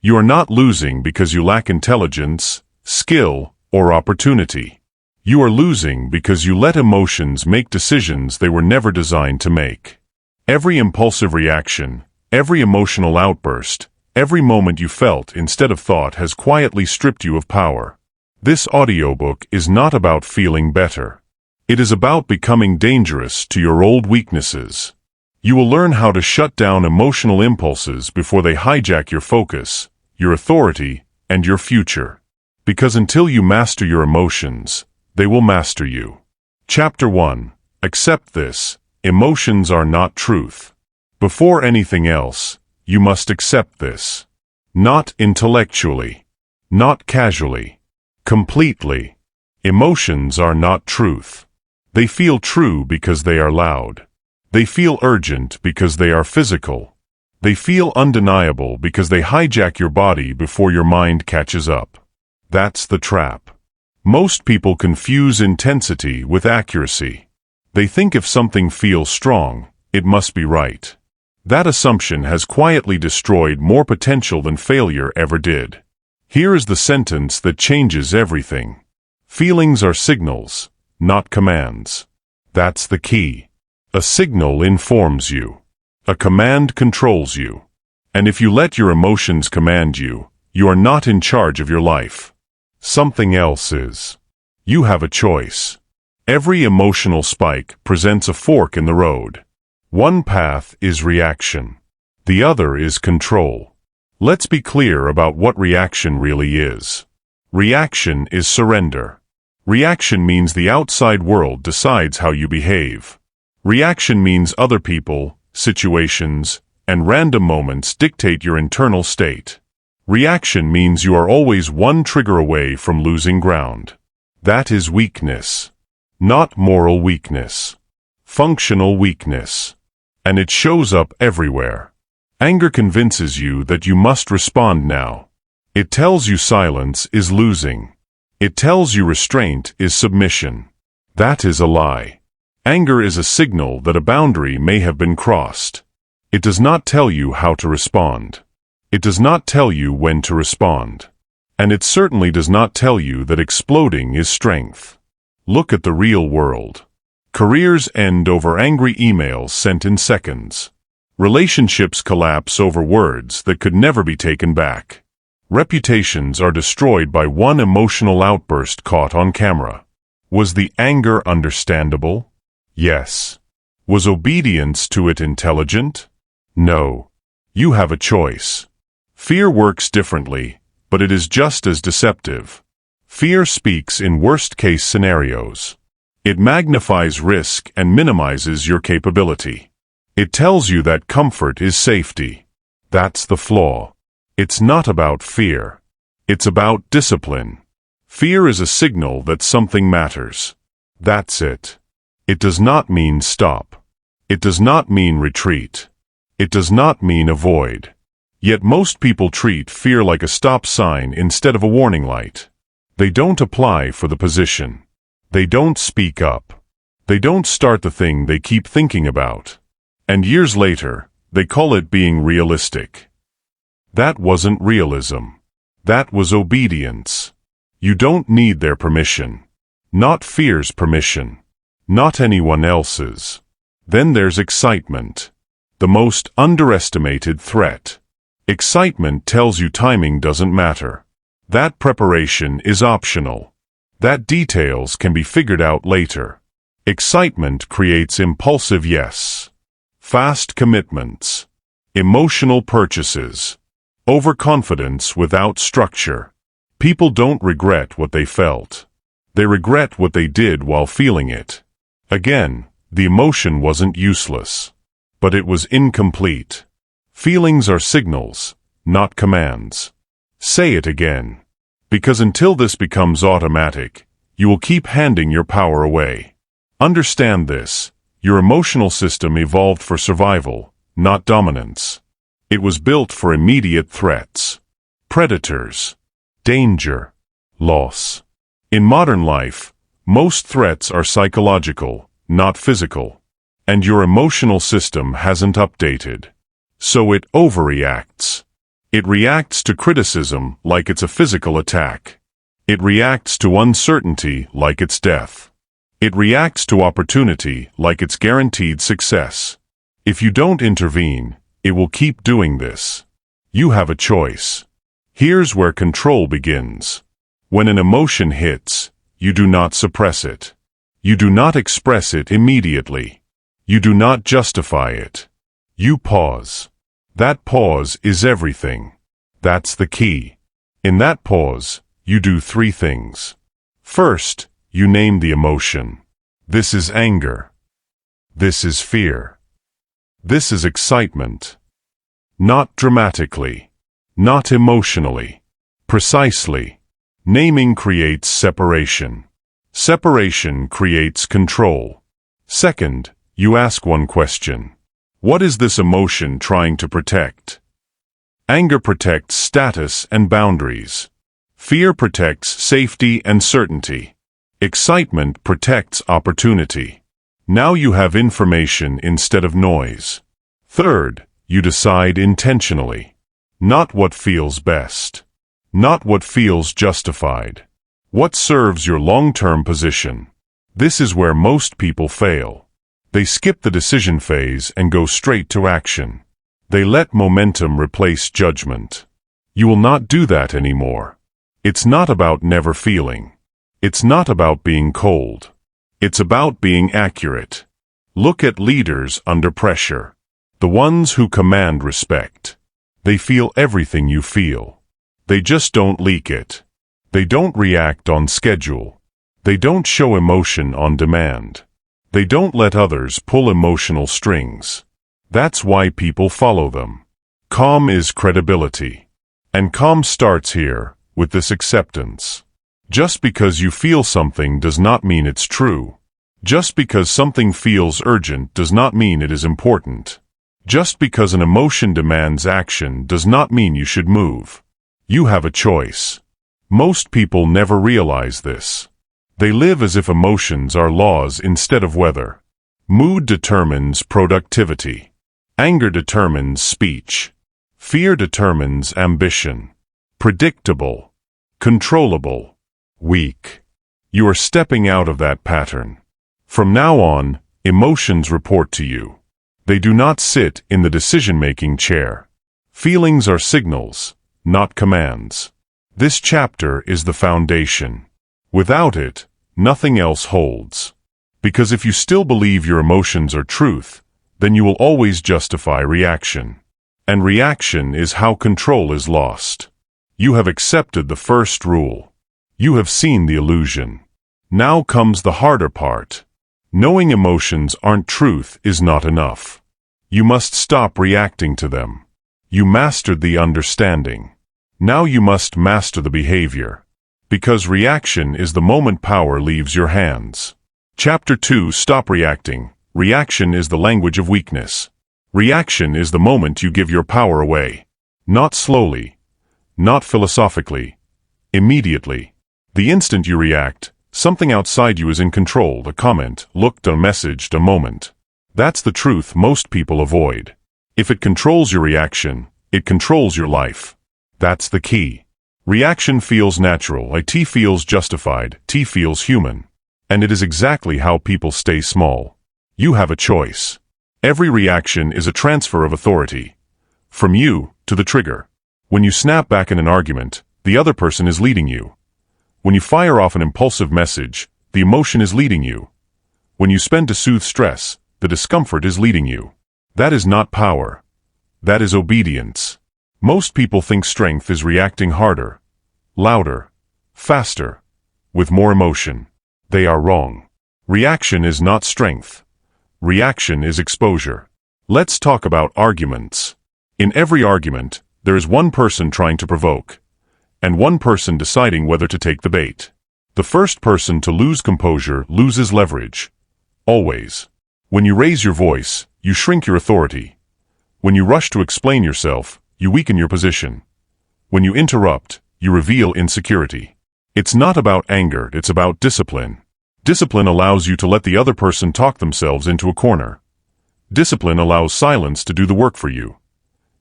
You are not losing because you lack intelligence, skill, or opportunity. You are losing because you let emotions make decisions they were never designed to make. Every impulsive reaction, every emotional outburst, every moment you felt instead of thought has quietly stripped you of power. This audiobook is not about feeling better. It is about becoming dangerous to your old weaknesses. You will learn how to shut down emotional impulses before they hijack your focus, your authority, and your future. Because until you master your emotions, they will master you. Chapter 1. Accept this. Emotions are not truth. Before anything else, you must accept this. Not intellectually. Not casually. Completely. Emotions are not truth. They feel true because they are loud. They feel urgent because they are physical. They feel undeniable because they hijack your body before your mind catches up. That's the trap. Most people confuse intensity with accuracy. They think if something feels strong, it must be right. That assumption has quietly destroyed more potential than failure ever did. Here is the sentence that changes everything. Feelings are signals, not commands. That's the key. A signal informs you. A command controls you. And if you let your emotions command you, you are not in charge of your life. Something else is. You have a choice. Every emotional spike presents a fork in the road. One path is reaction. The other is control. Let's be clear about what reaction really is. Reaction is surrender. Reaction means the outside world decides how you behave. Reaction means other people, situations, and random moments dictate your internal state. Reaction means you are always one trigger away from losing ground. That is weakness. Not moral weakness. Functional weakness. And it shows up everywhere. Anger convinces you that you must respond now. It tells you silence is losing. It tells you restraint is submission. That is a lie. Anger is a signal that a boundary may have been crossed. It does not tell you how to respond. It does not tell you when to respond. And it certainly does not tell you that exploding is strength. Look at the real world. Careers end over angry emails sent in seconds. Relationships collapse over words that could never be taken back. Reputations are destroyed by one emotional outburst caught on camera. Was the anger understandable? Yes. Was obedience to it intelligent? No. You have a choice. Fear works differently, but it is just as deceptive. Fear speaks in worst-case scenarios. It magnifies risk and minimizes your capability. It tells you that comfort is safety. That's the flaw. It's not about fear. It's about discipline. Fear is a signal that something matters. That's it. It does not mean stop. It does not mean retreat. It does not mean avoid. Yet most people treat fear like a stop sign instead of a warning light. They don't apply for the position. They don't speak up. They don't start the thing they keep thinking about. And years later, they call it being realistic. That wasn't realism. That was obedience. You don't need their permission. Not fear's permission. Not anyone else's. Then there's excitement. The most underestimated threat. Excitement tells you timing doesn't matter. That preparation is optional. That details can be figured out later. Excitement creates impulsive yes. Fast commitments. Emotional purchases. Overconfidence without structure. People don't regret what they felt. They regret what they did while feeling it. Again, the emotion wasn't useless. But it was incomplete. Feelings are signals, not commands. Say it again. Because until this becomes automatic, you will keep handing your power away. Understand this. Your emotional system evolved for survival, not dominance. It was built for immediate threats. Predators. Danger. Loss. In modern life, most threats are psychological, not physical. And your emotional system hasn't updated. So it overreacts. It reacts to criticism like it's a physical attack. It reacts to uncertainty like it's death. It reacts to opportunity like it's guaranteed success. If you don't intervene, it will keep doing this. You have a choice. Here's where control begins. When an emotion hits, you do not suppress it. You do not express it immediately. You do not justify it. You pause. That pause is everything. That's the key. In that pause, you do three things. First, you name the emotion. This is anger. This is fear. This is excitement. Not dramatically. Not emotionally. Precisely. Naming creates separation. Separation creates control. Second, you ask one question. What is this emotion trying to protect? Anger protects status and boundaries. Fear protects safety and certainty. Excitement protects opportunity. Now you have information instead of noise. Third, you decide intentionally. Not what feels best. Not what feels justified. What serves your long-term position. This is where most people fail. They skip the decision phase and go straight to action. They let momentum replace judgment. You will not do that anymore. It's not about never feeling. It's not about being cold. It's about being accurate. Look at leaders under pressure. The ones who command respect. They feel everything you feel. They just don't leak it. They don't react on schedule. They don't show emotion on demand. They don't let others pull emotional strings. That's why people follow them. Calm is credibility. And calm starts here, with this acceptance. Just because you feel something does not mean it's true. Just because something feels urgent does not mean it is important. Just because an emotion demands action does not mean you should move. You have a choice. Most people never realize this. They live as if emotions are laws instead of weather. Mood determines productivity. Anger determines speech. Fear determines ambition. Predictable. Controllable. Weak. You are stepping out of that pattern. From now on, emotions report to you. They do not sit in the decision-making chair. Feelings are signals, not commands. This chapter is the foundation. Without it, nothing else holds. Because if you still believe your emotions are truth, then you will always justify reaction. And reaction is how control is lost. You have accepted the first rule. You have seen the illusion. Now comes the harder part. Knowing emotions aren't truth is not enough. You must stop reacting to them. You mastered the understanding. Now you must master the behavior. Because reaction is the moment power leaves your hands. Chapter 2. Stop reacting. Reaction is the language of weakness. Reaction is the moment you give your power away. Not slowly. Not philosophically. Immediately. The instant you react, something outside you is in control. A comment, looked, a message, a moment. That's the truth most people avoid. If it controls your reaction, it controls your life. That's the key. Reaction feels natural. It feels justified. It feels human. And it is exactly how people stay small. You have a choice. Every reaction is a transfer of authority. From you to the trigger. When you snap back in an argument, the other person is leading you. When you fire off an impulsive message, the emotion is leading you. When you spend to soothe stress, the discomfort is leading you. That is not power. That is obedience. Most people think strength is reacting harder, louder, faster, with more emotion. They are wrong. Reaction is not strength. Reaction is exposure. Let's talk about arguments. In every argument, there is one person trying to provoke, and one person deciding whether to take the bait. The first person to lose composure loses leverage. Always. When you raise your voice, you shrink your authority. When you rush to explain yourself, you weaken your position. When you interrupt, you reveal insecurity. It's not about anger, it's about discipline. Discipline allows you to let the other person talk themselves into a corner. Discipline allows silence to do the work for you.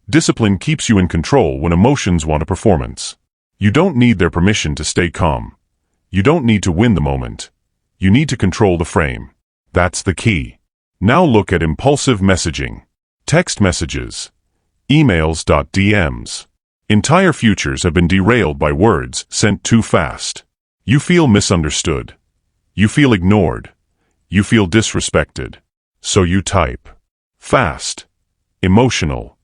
Discipline keeps you in control when emotions want a performance. You don't need their permission to stay calm. You don't need to win the moment. You need to control the frame. That's the key. Now look at impulsive messaging. Text messages. Emails. DMs. Entire futures have been derailed by words sent too fast. You feel misunderstood. You feel ignored. You feel disrespected. So you type. Fast. Emotional.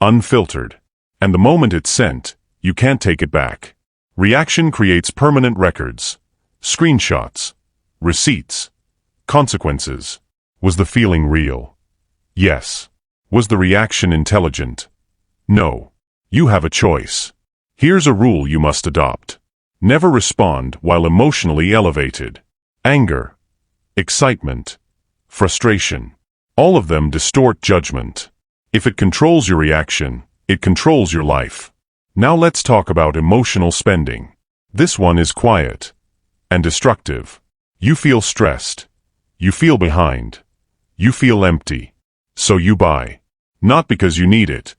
Unfiltered. And the moment it's sent, you can't take it back. Reaction creates permanent records. Screenshots. Receipts. Consequences. Was the feeling real? Yes. Was the reaction intelligent? No. You have a choice. Here's a rule you must adopt. Never respond while emotionally elevated. Anger. Excitement. Frustration. All of them distort judgment. If it controls your reaction, it controls your life. Now let's talk about emotional spending. This one is quiet and destructive. You feel stressed. You feel behind. You feel empty. So you buy. Not because you need it,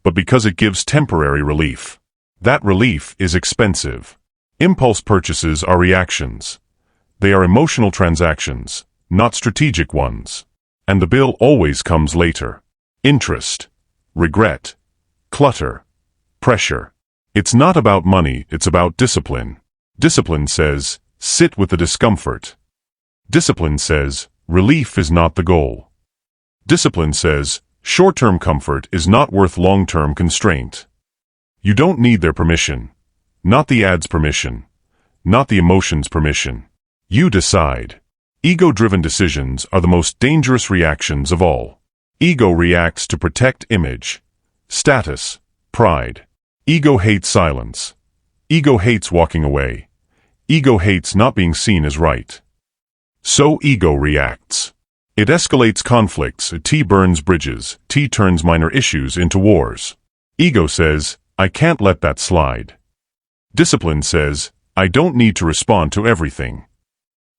but because it gives temporary relief. That relief is expensive. Impulse purchases are reactions. They are emotional transactions, not strategic ones. And the bill always comes later. Interest, regret, clutter, pressure. It's not about money, it's about discipline. Discipline says, sit with the discomfort. Discipline says, relief is not the goal. Discipline says, short-term comfort is not worth long-term constraint. You don't need their permission. Not the ad's permission. Not the emotion's permission. You decide. Ego-driven decisions are the most dangerous reactions of all. Ego reacts to protect image, status, pride. Ego hates silence. Ego hates walking away. Ego hates not being seen as right. So ego reacts. It escalates conflicts, T burns bridges, T turns minor issues into wars. Ego says, I can't let that slide. Discipline says, I don't need to respond to everything.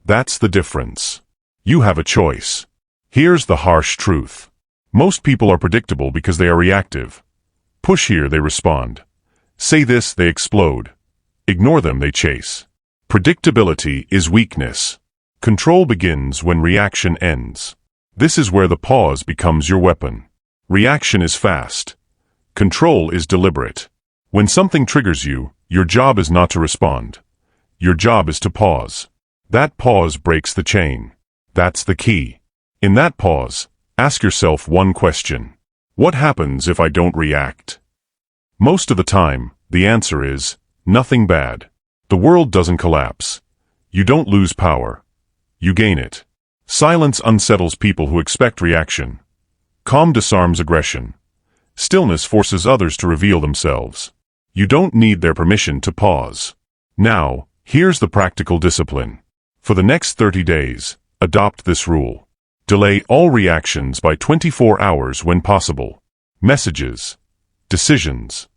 That's the difference. You have a choice. Here's the harsh truth. Most people are predictable because they are reactive. Push here, they respond. Say this, they explode. Ignore them, they chase. Predictability is weakness. Control begins when reaction ends. This is where the pause becomes your weapon. Reaction is fast. Control is deliberate. When something triggers you, your job is not to respond. Your job is to pause. That pause breaks the chain. That's the key. In that pause, ask yourself one question. What happens if I don't react? Most of the time, the answer is, nothing bad. The world doesn't collapse. You don't lose power. You gain it. Silence unsettles people who expect reaction. Calm disarms aggression. Stillness forces others to reveal themselves. You don't need their permission to pause. Now, here's the practical discipline. For the next 30 days, adopt this rule. Delay all reactions by 24 hours when possible. Messages, decisions,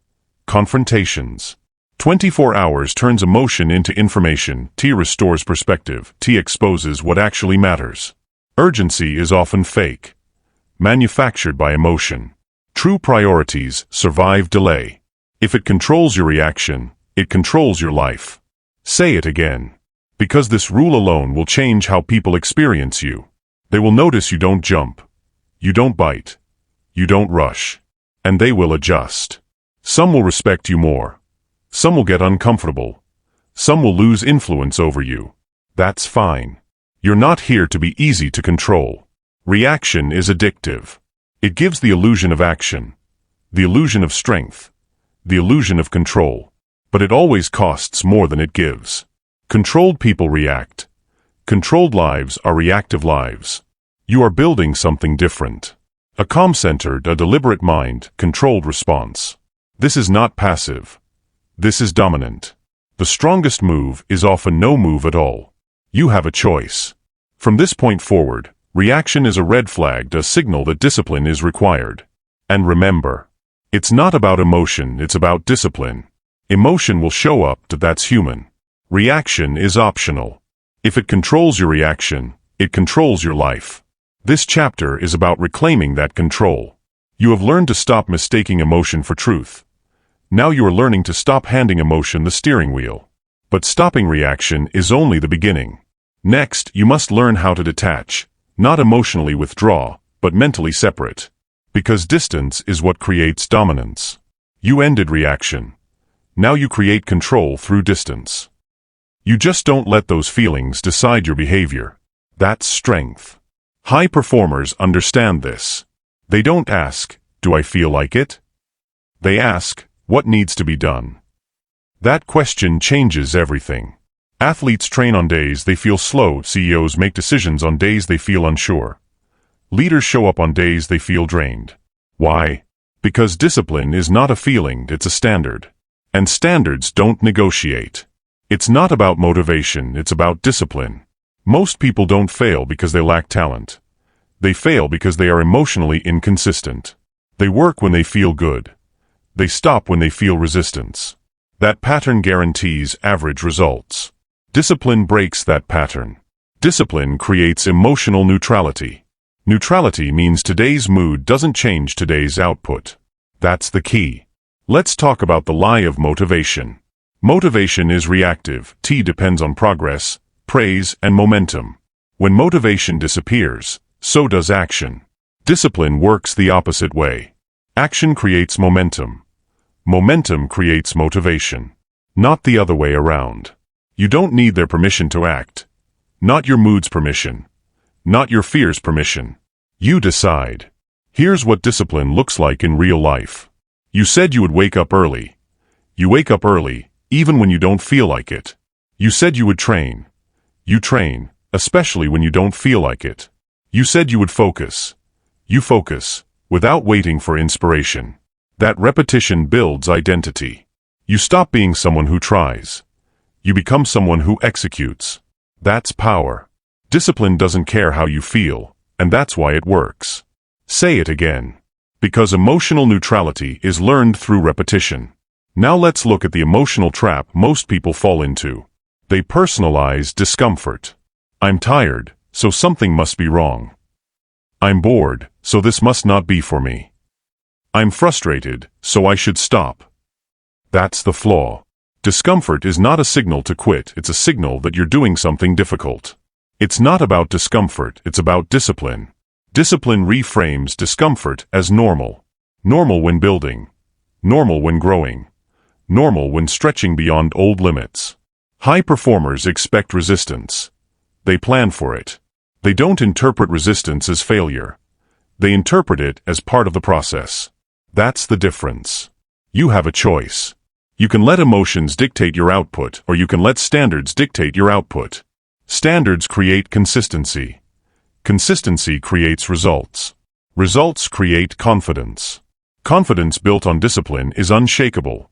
confrontations. 24 hours turns emotion into information. T restores perspective. T exposes what actually matters. Urgency is often fake, manufactured by emotion. True priorities survive delay. If it controls your reaction, it controls your life. Say it again. Because this rule alone will change how people experience you. They will notice you don't jump. You don't bite. You don't rush. And they will adjust. Some will respect you more. Some will get uncomfortable. Some will lose influence over you. That's fine. You're not here to be easy to control. Reaction is addictive. It gives the illusion of action, the illusion of strength, the illusion of control. But it always costs more than it gives. Controlled people react. Controlled lives are reactive lives. You are building something different. A calm-centered, a deliberate mind, controlled response. This is not passive. This is dominant. The strongest move is often no move at all. You have a choice. From this point forward, reaction is a red flag, a signal that discipline is required. And remember, it's not about emotion, it's about discipline. Emotion will show up, that's human. Reaction is optional. If it controls your reaction, it controls your life. This chapter is about reclaiming that control. You have learned to stop mistaking emotion for truth. Now you are learning to stop handing emotion the steering wheel. But stopping reaction is only the beginning. Next, you must learn how to detach, not emotionally withdraw, but mentally separate. Because distance is what creates dominance. You ended reaction. Now you create control through distance. You just don't let those feelings decide your behavior. That's strength. High performers understand this. They don't ask, "Do I feel like it?" They ask, "What needs to be done?" That question changes everything. Athletes train on days they feel slow. CEOs make decisions on days they feel unsure. Leaders show up on days they feel drained. Why? Because discipline is not a feeling, it's a standard. And standards don't negotiate. It's not about motivation, it's about discipline. Most people don't fail because they lack talent. They fail because they are emotionally inconsistent. They work when they feel good. They stop when they feel resistance. That pattern guarantees average results. Discipline breaks that pattern. Discipline creates emotional neutrality. Neutrality means today's mood doesn't change today's output. That's the key. Let's talk about the lie of motivation. Motivation is reactive. T depends on progress, praise, and momentum. When motivation disappears, so does action. Discipline works the opposite way. Action creates momentum. Momentum creates motivation. Not the other way around. You don't need their permission to act. Not your mood's permission. Not your fear's permission. You decide. Here's what discipline looks like in real life. You said you would wake up early. You wake up early, even when you don't feel like it. You said you would train. You train, especially when you don't feel like it. You said you would focus. You focus, without waiting for inspiration. That repetition builds identity. You stop being someone who tries. You become someone who executes. That's power. Discipline doesn't care how you feel, and that's why it works. Say it again. Because emotional neutrality is learned through repetition. Now let's look at the emotional trap most people fall into. They personalize discomfort. I'm tired, so something must be wrong. I'm bored, so this must not be for me. I'm frustrated, so I should stop. That's the flaw. Discomfort is not a signal to quit, it's a signal that you're doing something difficult. It's not about discomfort, it's about discipline. Discipline reframes discomfort as normal. Normal when building. Normal when growing. Normal when stretching beyond old limits. High performers expect resistance. They plan for it. They don't interpret resistance as failure. They interpret it as part of the process. That's the difference. You have a choice. You can let emotions dictate your output, or you can let standards dictate your output. Standards create consistency. Consistency creates results. Results create confidence. Confidence built on discipline is unshakable.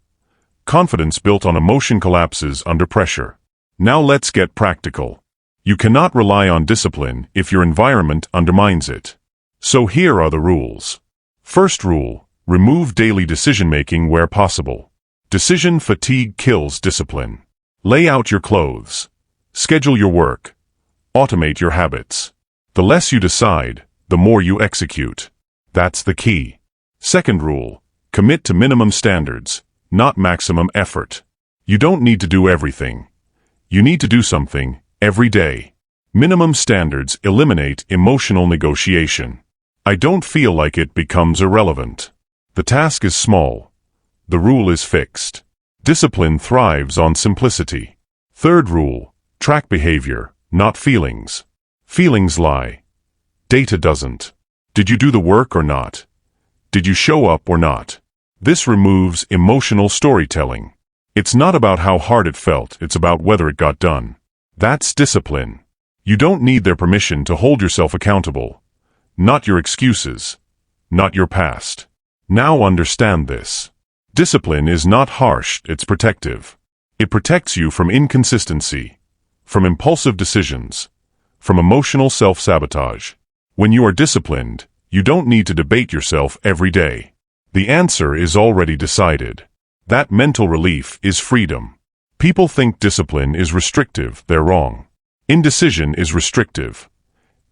Confidence built on emotion collapses under pressure. Now let's get practical. You cannot rely on discipline if your environment undermines it. So here are the rules. First rule, remove daily decision-making where possible. Decision fatigue kills discipline. Lay out your clothes. Schedule your work. Automate your habits. The less you decide, the more you execute. That's the key. Second rule, commit to minimum standards, not maximum effort. You don't need to do everything. You need to do something every day. Minimum standards eliminate emotional negotiation. I don't feel like it becomes irrelevant. The task is small. The rule is fixed. Discipline thrives on simplicity. Third rule, track behavior, not feelings. Feelings lie. Data doesn't. Did you do the work or not? Did you show up or not? This removes emotional storytelling. It's not about how hard it felt, it's about whether it got done. That's discipline. You don't need their permission to hold yourself accountable. Not your excuses. Not your past. Now understand this. Discipline is not harsh, it's protective. It protects you from inconsistency, from impulsive decisions, from emotional self-sabotage. When you are disciplined, you don't need to debate yourself every day. The answer is already decided. That mental relief is freedom. People think discipline is restrictive, they're wrong. Indecision is restrictive.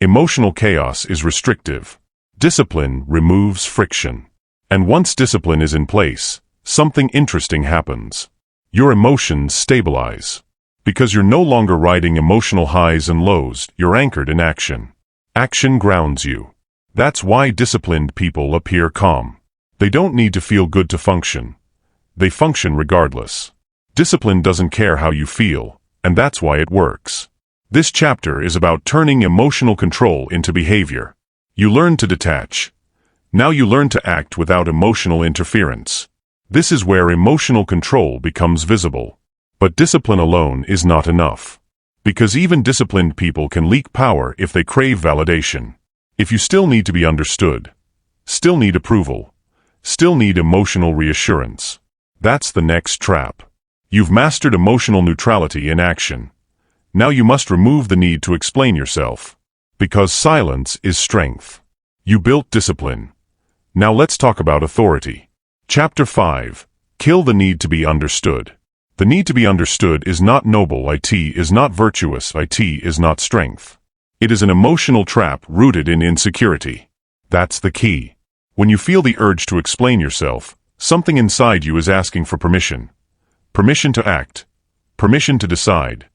Emotional chaos is restrictive. Discipline removes friction. And once discipline is in place, something interesting happens. Your emotions stabilize. Because you're no longer riding emotional highs and lows, you're anchored in action. Action grounds you. That's why disciplined people appear calm. They don't need to feel good to function. They function regardless. Discipline doesn't care how you feel, and that's why it works. This chapter is about turning emotional control into behavior. You learn to detach. Now you learn to act without emotional interference. This is where emotional control becomes visible. But discipline alone is not enough. Because even disciplined people can leak power if they crave validation. If you still need to be understood, still need approval, still need emotional reassurance, that's the next trap. You've mastered emotional neutrality in action. Now you must remove the need to explain yourself. Because silence is strength. You built discipline. Now let's talk about authority. Chapter 5. Kill the need to be understood. The need to be understood is not noble, it is not virtuous, it is not strength. It is an emotional trap rooted in insecurity. That's the key. When you feel the urge to explain yourself, something inside you is asking for permission. Permission to act. Permission to decide.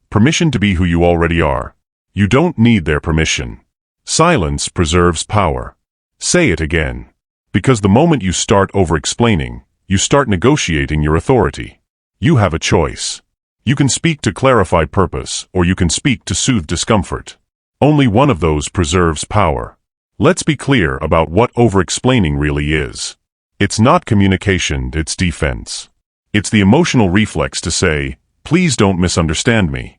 Permission to be who you already are. You don't need their permission. Silence preserves power. Say it again. Because the moment you start over-explaining, you start negotiating your authority. You have a choice. You can speak to clarify purpose, or you can speak to soothe discomfort. Only one of those preserves power. Let's be clear about what over-explaining really is. It's not communication, it's defense. It's the emotional reflex to say, please don't misunderstand me.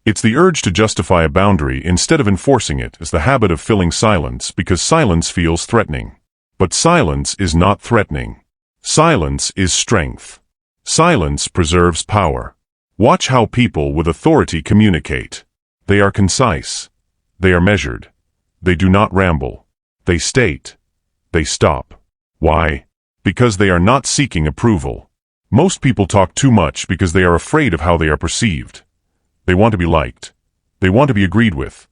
It's the urge to justify a boundary instead of enforcing it as the habit of filling silence because silence feels threatening. But silence is not threatening. Silence is strength. Silence preserves power. Watch how people with authority communicate. They are concise. They are measured. They do not ramble. They state. They stop. Why? Because they are not seeking approval. Most people talk too much because they are afraid of how they are perceived. They want to be liked. They want to be agreed with.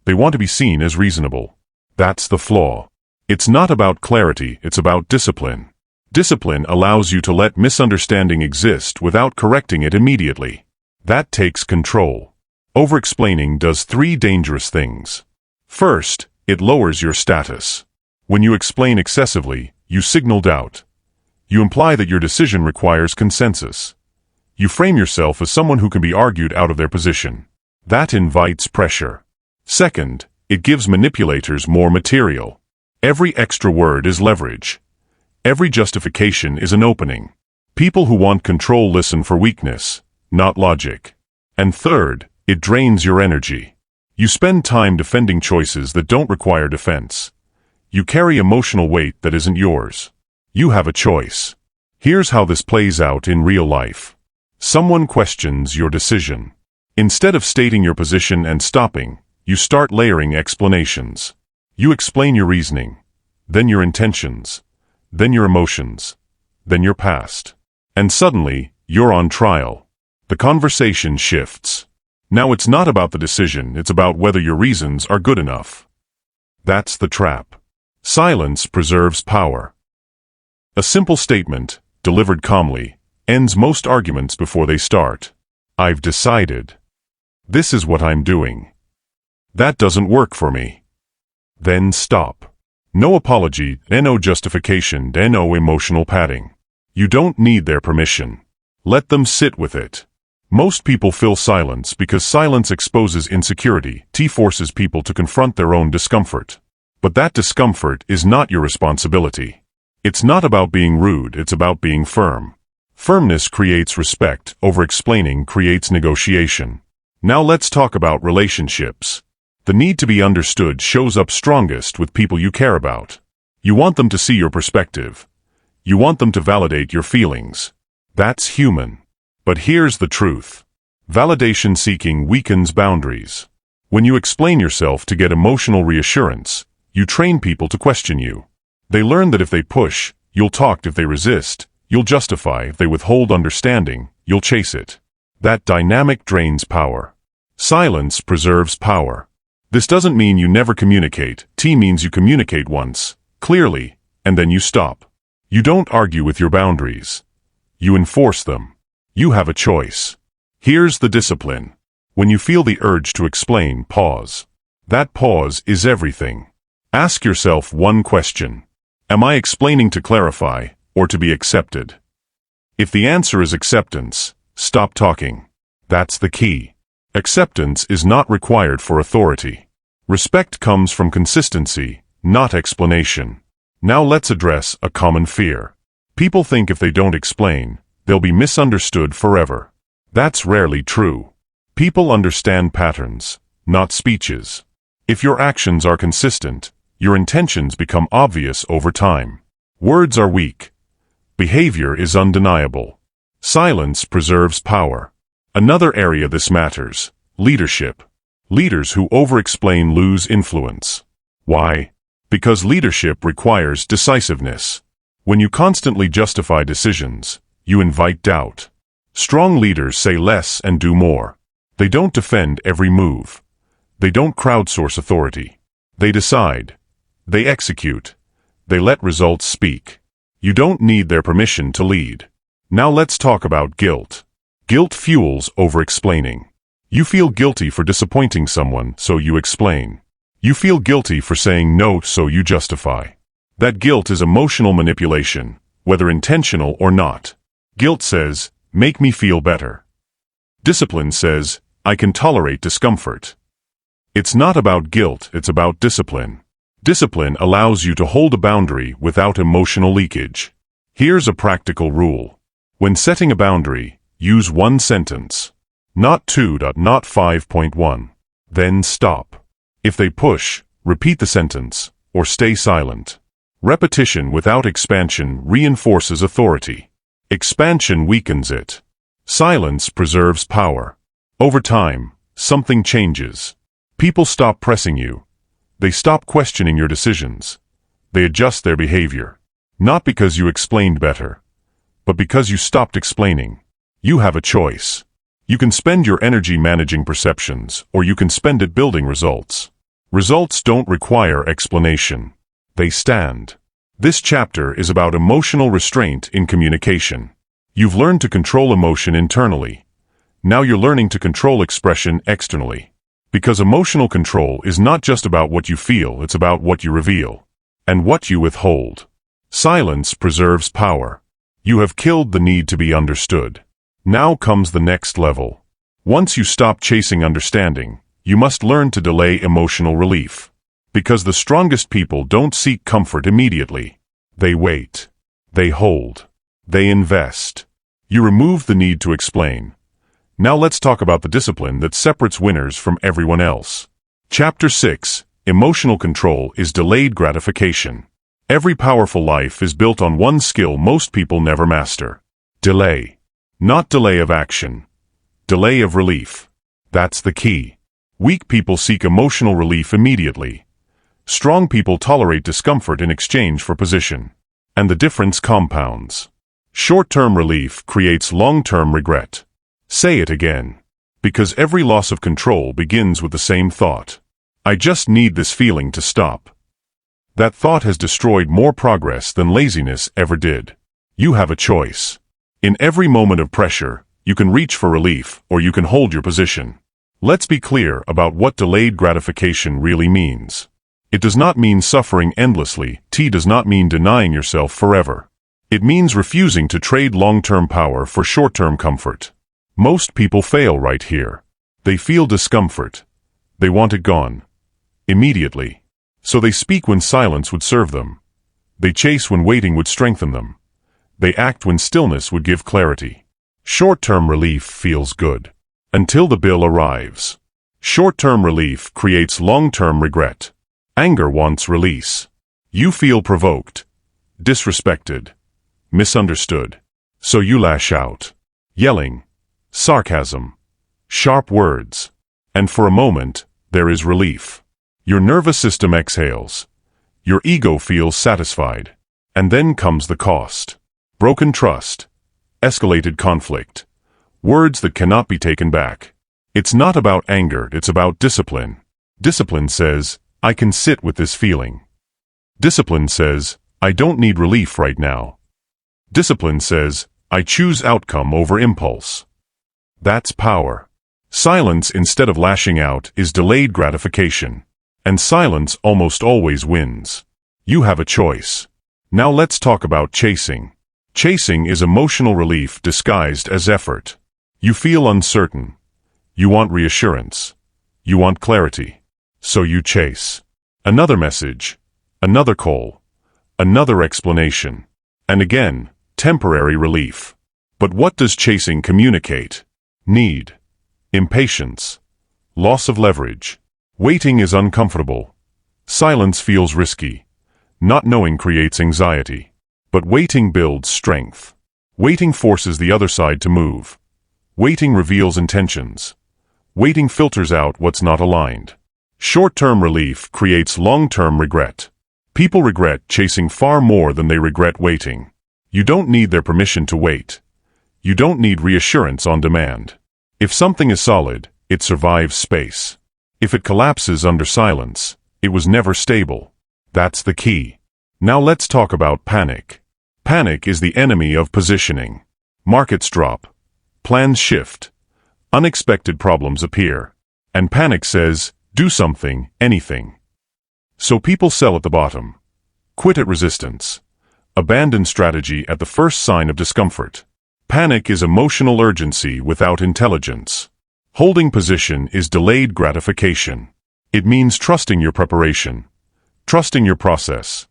They want to be seen as reasonable. That's the flaw. It's not about clarity, it's about discipline. Discipline allows you to let misunderstanding exist without correcting it immediately. That takes control. Over-explaining does 3 dangerous things. First, it lowers your status. When you explain excessively, you signal doubt. You imply that your decision requires consensus. You frame yourself as someone who can be argued out of their position. That invites pressure. Second, it gives manipulators more material. Every extra word is leverage. Every justification is an opening. People who want control listen for weakness, not logic. And third, it drains your energy. You spend time defending choices that don't require defense. You carry emotional weight that isn't yours. You have a choice. Here's how this plays out in real life. Someone questions your decision. Instead of stating your position and stopping, you start layering explanations. You explain your reasoning, then your intentions, then your emotions, then your past. And suddenly, you're on trial. The conversation shifts. Now it's not about the decision, it's about whether your reasons are good enough. That's the trap. Silence preserves power. A simple statement, delivered calmly, ends most arguments before they start. I've decided. This is what I'm doing. That doesn't work for me. Then stop. No apology, no justification, no emotional padding. You don't need their permission. Let them sit with it. Most people fill silence because silence exposes insecurity, forces people to confront their own discomfort. But that discomfort is not your responsibility. It's not about being rude, it's about being firm. Firmness creates respect, over-explaining creates negotiation. Now let's talk about relationships. The need to be understood shows up strongest with people you care about. You want them to see your perspective. You want them to validate your feelings. That's human. But here's the truth. Validation seeking weakens boundaries. When you explain yourself to get emotional reassurance, you train people to question you. They learn that if they push, you'll talk. If they resist, you'll justify. If they withhold understanding, you'll chase it. That dynamic drains power. Silence preserves power. This doesn't mean you never communicate. T means you communicate once, clearly, and then you stop. You don't argue with your boundaries. You enforce them. You have a choice. Here's the discipline. When you feel the urge to explain, pause. That pause is everything. Ask yourself one question. Am I explaining to clarify, or to be accepted? If the answer is acceptance, stop talking. That's the key. Acceptance is not required for authority. Respect comes from consistency, not explanation. Now let's address a common fear. People think if they don't explain, they'll be misunderstood forever. That's rarely true. People understand patterns, not speeches. If your actions are consistent, your intentions become obvious over time. Words are weak. Behavior is undeniable. Silence preserves power. Another area this matters: leadership. Leaders who over-explain lose influence. Why? Because leadership requires decisiveness. When you constantly justify decisions, you invite doubt. Strong leaders say less and do more. They don't defend every move. They don't crowdsource authority. They decide. They execute. They let results speak. You don't need their permission to lead. Now let's talk about guilt. Guilt fuels over-explaining. You feel guilty for disappointing someone, so you explain. You feel guilty for saying no, so you justify. That guilt is emotional manipulation, whether intentional or not. Guilt says, make me feel better. Discipline says, I can tolerate discomfort. It's not about guilt, it's about discipline. Discipline allows you to hold a boundary without emotional leakage. Here's a practical rule. When setting a boundary, use one sentence. Not 2. Not 5.1. Then stop. If they push, repeat the sentence, or stay silent. Repetition without expansion reinforces authority. Expansion weakens it. Silence preserves power. Over time, something changes. People stop pressing you. They stop questioning your decisions. They adjust their behavior. Not because you explained better, but because you stopped explaining. You have a choice. You can spend your energy managing perceptions, or you can spend it building results. Results don't require explanation. They stand. This chapter is about emotional restraint in communication. You've learned to control emotion internally. Now you're learning to control expression externally. Because emotional control is not just about what you feel, it's about what you reveal and what you withhold. Silence preserves power. You have killed the need to be understood. Now comes the next level. Once you stop chasing understanding, you must learn to delay emotional relief. Because the strongest people don't seek comfort immediately. They wait. They hold. They invest. You remove the need to explain. Now let's talk about the discipline that separates winners from everyone else. Chapter 6. Emotional control is delayed gratification. Every powerful life is built on one skill most people never master. Delay. Not delay of action. Delay of relief. That's the key. Weak people seek emotional relief immediately. Strong people tolerate discomfort in exchange for position. And the difference compounds. Short-term relief creates long-term regret. Say it again. Because every loss of control begins with the same thought. I just need this feeling to stop. That thought has destroyed more progress than laziness ever did. You have a choice. In every moment of pressure, you can reach for relief, or you can hold your position. Let's be clear about what delayed gratification really means. It does not mean suffering endlessly. T does not mean denying yourself forever. It means refusing to trade long-term power for short-term comfort. Most people fail right here. They feel discomfort. They want it gone. Immediately. So they speak when silence would serve them. They chase when waiting would strengthen them. They act when stillness would give clarity. Short-term relief feels good. Until the bill arrives. Short-term relief creates long-term regret. Anger wants release. You feel provoked, disrespected, misunderstood. So you lash out. Yelling, sarcasm, sharp words. And for a moment, there is relief. Your nervous system exhales. Your ego feels satisfied. And then comes the cost. Broken trust. Escalated conflict. Words that cannot be taken back. It's not about anger, it's about discipline. Discipline says, I can sit with this feeling. Discipline says, I don't need relief right now. Discipline says, I choose outcome over impulse. That's power. Silence instead of lashing out is delayed gratification. And silence almost always wins. You have a choice. Now let's talk about chasing. Chasing is emotional relief disguised as effort. You feel uncertain. You want reassurance. You want clarity. So you chase. Another message. Another call. Another explanation. And again, temporary relief. But what does chasing communicate? Need. Impatience. Loss of leverage. Waiting is uncomfortable. Silence feels risky. Not knowing creates anxiety. But waiting builds strength. Waiting forces the other side to move. Waiting reveals intentions. Waiting filters out what's not aligned. Short-term relief creates long-term regret. People regret chasing far more than they regret waiting. You don't need their permission to wait. You don't need reassurance on demand. If something is solid, it survives space. If it collapses under silence, it was never stable. That's the key. Now let's talk about panic. Panic is the enemy of positioning. Markets drop. Plans shift. Unexpected problems appear. And panic says, do something, anything. So people sell at the bottom. Quit at resistance. Abandon strategy at the first sign of discomfort. Panic is emotional urgency without intelligence. Holding position is delayed gratification. It means trusting your preparation. Trusting your process.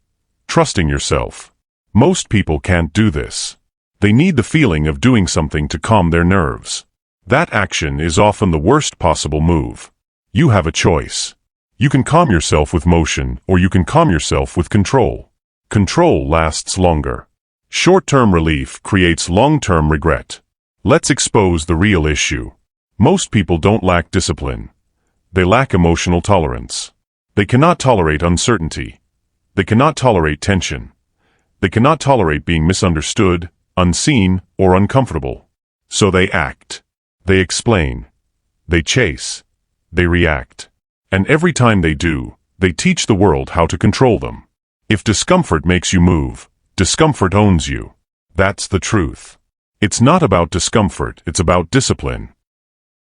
Trusting yourself. Most people can't do this. They need the feeling of doing something to calm their nerves. That action is often the worst possible move. You have a choice. You can calm yourself with motion, or you can calm yourself with control. Control lasts longer. Short-term relief creates long-term regret. Let's expose the real issue. Most people don't lack discipline. They lack emotional tolerance. They cannot tolerate uncertainty. They cannot tolerate tension. They cannot tolerate being misunderstood, unseen, or uncomfortable. So they act. They explain. They chase. They react. And every time they do, they teach the world how to control them. If discomfort makes you move, discomfort owns you. That's the truth. It's not about discomfort, it's about discipline.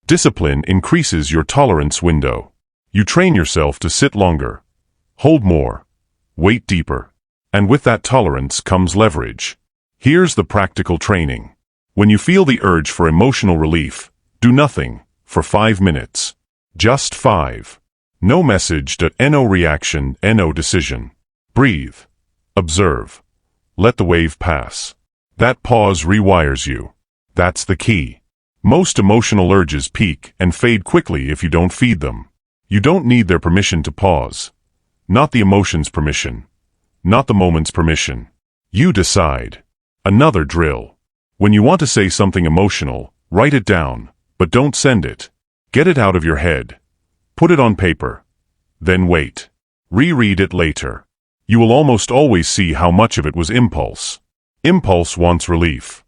Discipline increases your tolerance window. You train yourself to sit longer, hold more, wait deeper. And with that tolerance comes leverage. Here's the practical training. When you feel the urge for emotional relief, do nothing for 5 minutes. Just 5. No message, no reaction, no decision. Breathe. Observe. Let the wave pass. That pause rewires you. That's the key. Most emotional urges peak and fade quickly if you don't feed them. You don't need their permission to pause. Not the emotion's permission. Not the moment's permission. You decide. Another drill. When you want to say something emotional, write it down, but don't send it. Get it out of your head. Put it on paper. Then wait. Reread it later. You will almost always see how much of it was impulse. Impulse wants relief.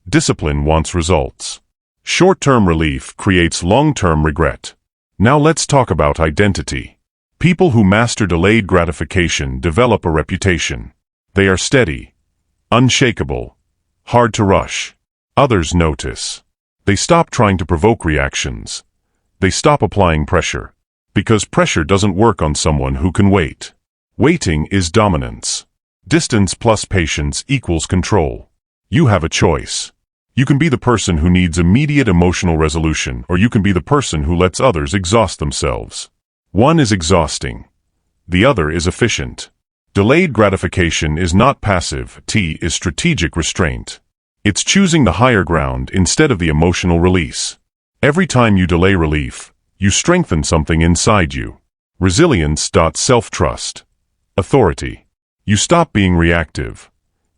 Discipline wants results. Short-term relief creates long-term regret. Now let's talk about identity. People who master delayed gratification develop a reputation. They are steady, unshakable, hard to rush. Others notice. They stop trying to provoke reactions. They stop applying pressure. Because pressure doesn't work on someone who can wait. Waiting is dominance. Distance plus patience equals control. You have a choice. You can be the person who needs immediate emotional resolution, or you can be the person who lets others exhaust themselves. One is exhausting. The other is efficient. Delayed gratification is not passive, T is strategic restraint. It's choosing the higher ground instead of the emotional release. Every time you delay relief, you strengthen something inside you. Resilience. Self-trust. Authority. You stop being reactive.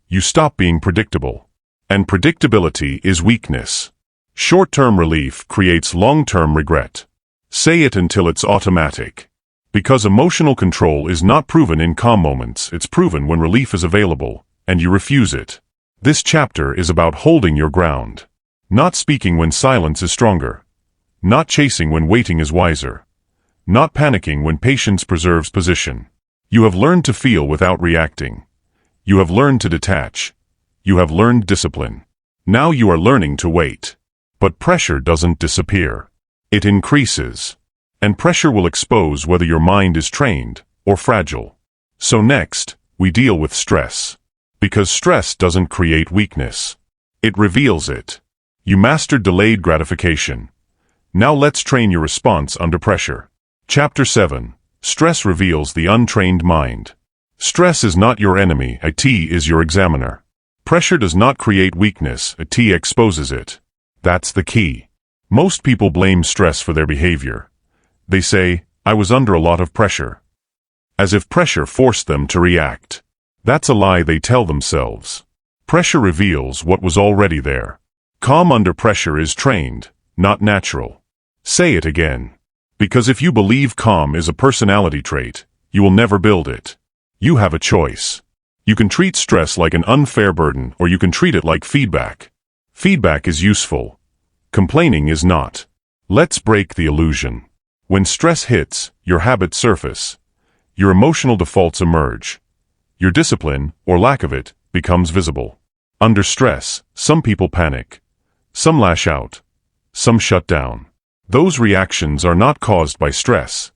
You stop being predictable. And predictability is weakness. Short-term relief creates long-term regret. Say it until it's automatic. Because emotional control is not proven in calm moments, it's proven when relief is available, and you refuse it. This chapter is about holding your ground. Not speaking when silence is stronger. Not chasing when waiting is wiser. not panicking when patience preserves position. You have learned to feel without reacting. You have learned to detach. You have learned discipline. Now you are learning to wait. But pressure doesn't disappear. It increases. And pressure will expose whether your mind is trained or fragile. So next, we deal with stress. Because stress doesn't create weakness. It reveals it. You mastered delayed gratification. Now let's train your response under pressure. Chapter 7. Stress reveals the untrained mind. Stress is not your enemy, it is your examiner. Pressure does not create weakness, it exposes it. That's the key. Most people blame stress for their behavior. They say, I was under a lot of pressure. As if pressure forced them to react. That's a lie they tell themselves. Pressure reveals what was already there. Calm under pressure is trained, not natural. Say it again. Because if you believe calm is a personality trait, you will never build it. You have a choice. You can treat stress like an unfair burden, or you can treat it like feedback. Feedback is useful. Complaining is not. Let's break the illusion. When stress hits, your habits surface. Your emotional defaults emerge. Your discipline, or lack of it, becomes visible. Under stress, some people panic. Some lash out. Some shut down. Those reactions are not caused by stress.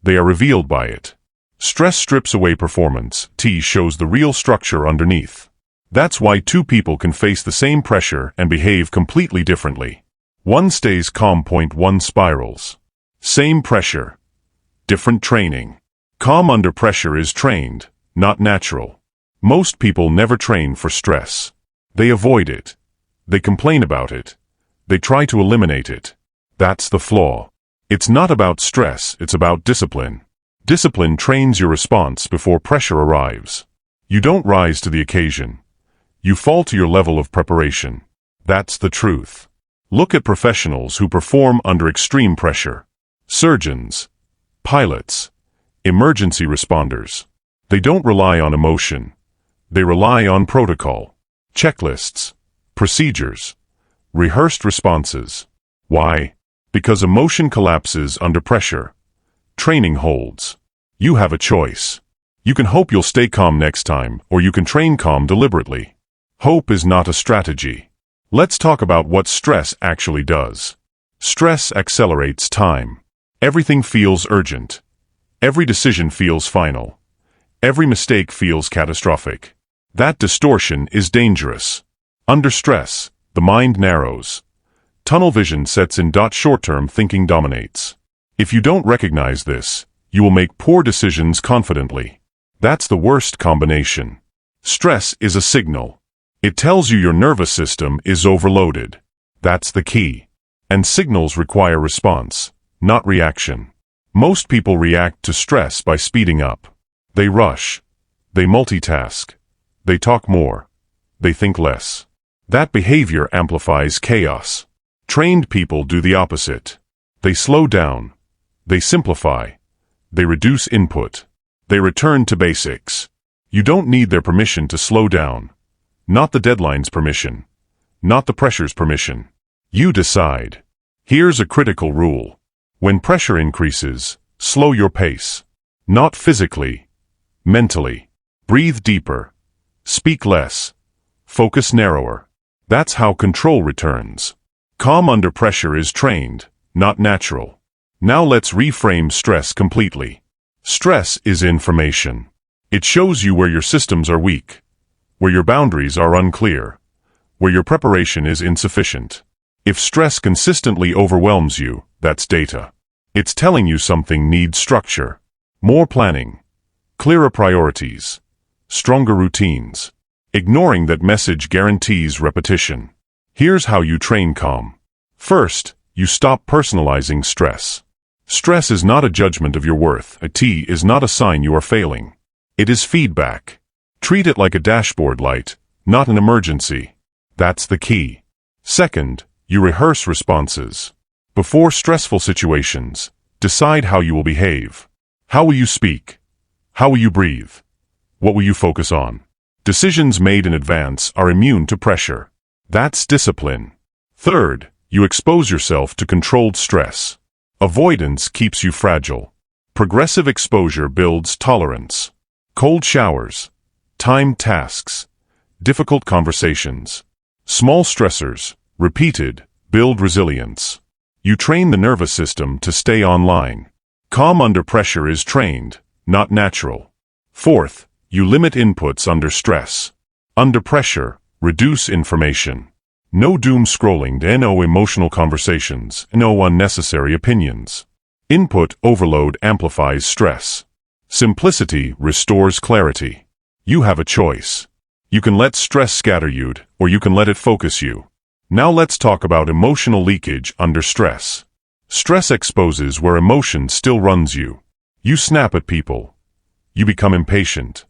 They are revealed by it. Stress strips away performance, shows the real structure underneath. That's why two people can face the same pressure and behave completely differently. One stays calm, one spirals. Same pressure. Different training. Calm under pressure is trained, not natural. Most people never train for stress. They avoid it. They complain about it. They try to eliminate it. That's the flaw. It's not about stress, it's about discipline. Discipline trains your response before pressure arrives. You don't rise to the occasion. You fall to your level of preparation. That's the truth. Look at professionals who perform under extreme pressure. Surgeons, pilots, emergency responders. They don't rely on emotion. They rely on protocol, checklists, procedures, rehearsed responses. Why? Because emotion collapses under pressure. Training holds. You have a choice. You can hope you'll stay calm next time, or you can train calm deliberately. Hope is not a strategy. Let's talk about what stress actually does. Stress accelerates time. Everything feels urgent. Every decision feels final. Every mistake feels catastrophic. That distortion is dangerous. Under stress, the mind narrows. Tunnel vision sets in. Short-term thinking dominates. If you don't recognize this, you will make poor decisions confidently. That's the worst combination. Stress is a signal. It tells you your nervous system is overloaded. That's the key. And signals require response, not reaction. Most people react to stress by speeding up. They rush. They multitask. They talk more. They think less. That behavior amplifies chaos. Trained people do the opposite. They slow down. They simplify. They reduce input. They return to basics. You don't need their permission to slow down. Not the deadline's permission. Not the pressure's permission. You decide. Here's a critical rule. When pressure increases, slow your pace. Not physically. Mentally. Breathe deeper. Speak less. Focus narrower. That's how control returns. Calm under pressure is trained, not natural. Now let's reframe stress completely. Stress is information. It shows you where your systems are weak, where your boundaries are unclear, where your preparation is insufficient. If stress consistently overwhelms you, that's data. It's telling you something needs structure, more planning, clearer priorities, stronger routines. Ignoring that message guarantees repetition. Here's how you train calm. First, you stop personalizing stress. Stress is not a judgment of your worth. It is not a sign you are failing. It is feedback. Treat it like a dashboard light, not an emergency. That's the key. Second, you rehearse responses. Before stressful situations, decide how you will behave. How will you speak? How will you breathe? What will you focus on? Decisions made in advance are immune to pressure. That's discipline. Third, you expose yourself to controlled stress. Avoidance keeps you fragile. Progressive exposure builds tolerance. Cold showers, timed tasks, difficult conversations. Small stressors, repeated, build resilience. You train the nervous system to stay online. Calm under pressure is trained, not natural. Fourth, you limit inputs under stress. Under pressure, reduce information. No doom scrolling, no emotional conversations, no unnecessary opinions. Input overload amplifies stress. Simplicity restores clarity. You have a choice. You can let stress scatter you, or you can let it focus you. Now let's talk about emotional leakage under stress. Stress exposes where emotion still runs you. You snap at people. You become impatient.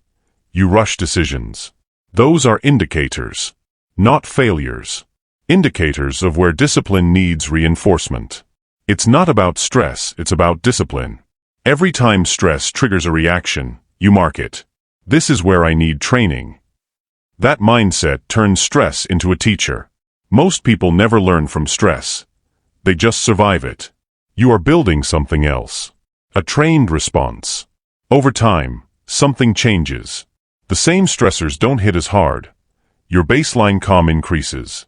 You rush decisions. Those are indicators, not failures. Indicators of where discipline needs reinforcement. It's not about stress, it's about discipline. Every time stress triggers a reaction, you mark it. This is where I need training. That mindset turns stress into a teacher. Most people never learn from stress. They just survive it. You are building something else. A trained response. Over time, something changes. The same stressors don't hit as hard. Your baseline calm increases.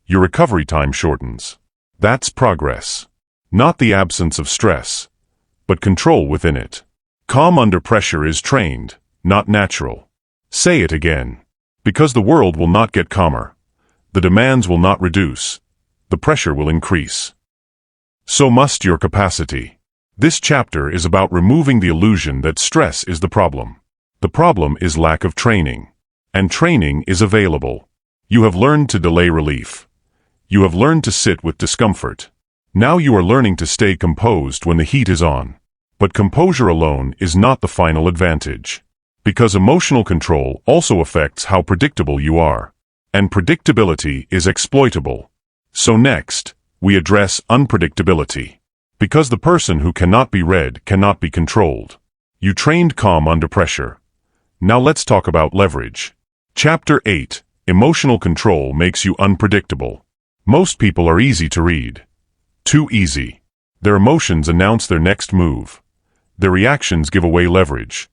Your recovery time shortens. That's progress. Not the absence of stress, but control within it. Calm under pressure is trained, not natural. Say it again. Because the world will not get calmer. The demands will not reduce. The pressure will increase. So must your capacity. This chapter is about removing the illusion that stress is the problem. The problem is lack of training. And training is available. You have learned to delay relief. You have learned to sit with discomfort. Now you are learning to stay composed when the heat is on. But composure alone is not the final advantage. Because emotional control also affects how predictable you are. And predictability is exploitable. So next, we address unpredictability. Because the person who cannot be read cannot be controlled. You trained calm under pressure. Now let's talk about leverage. Chapter 8, Emotional Control Makes You Unpredictable. Most people are easy to read. Too easy. Their emotions announce their next move. Their reactions give away leverage.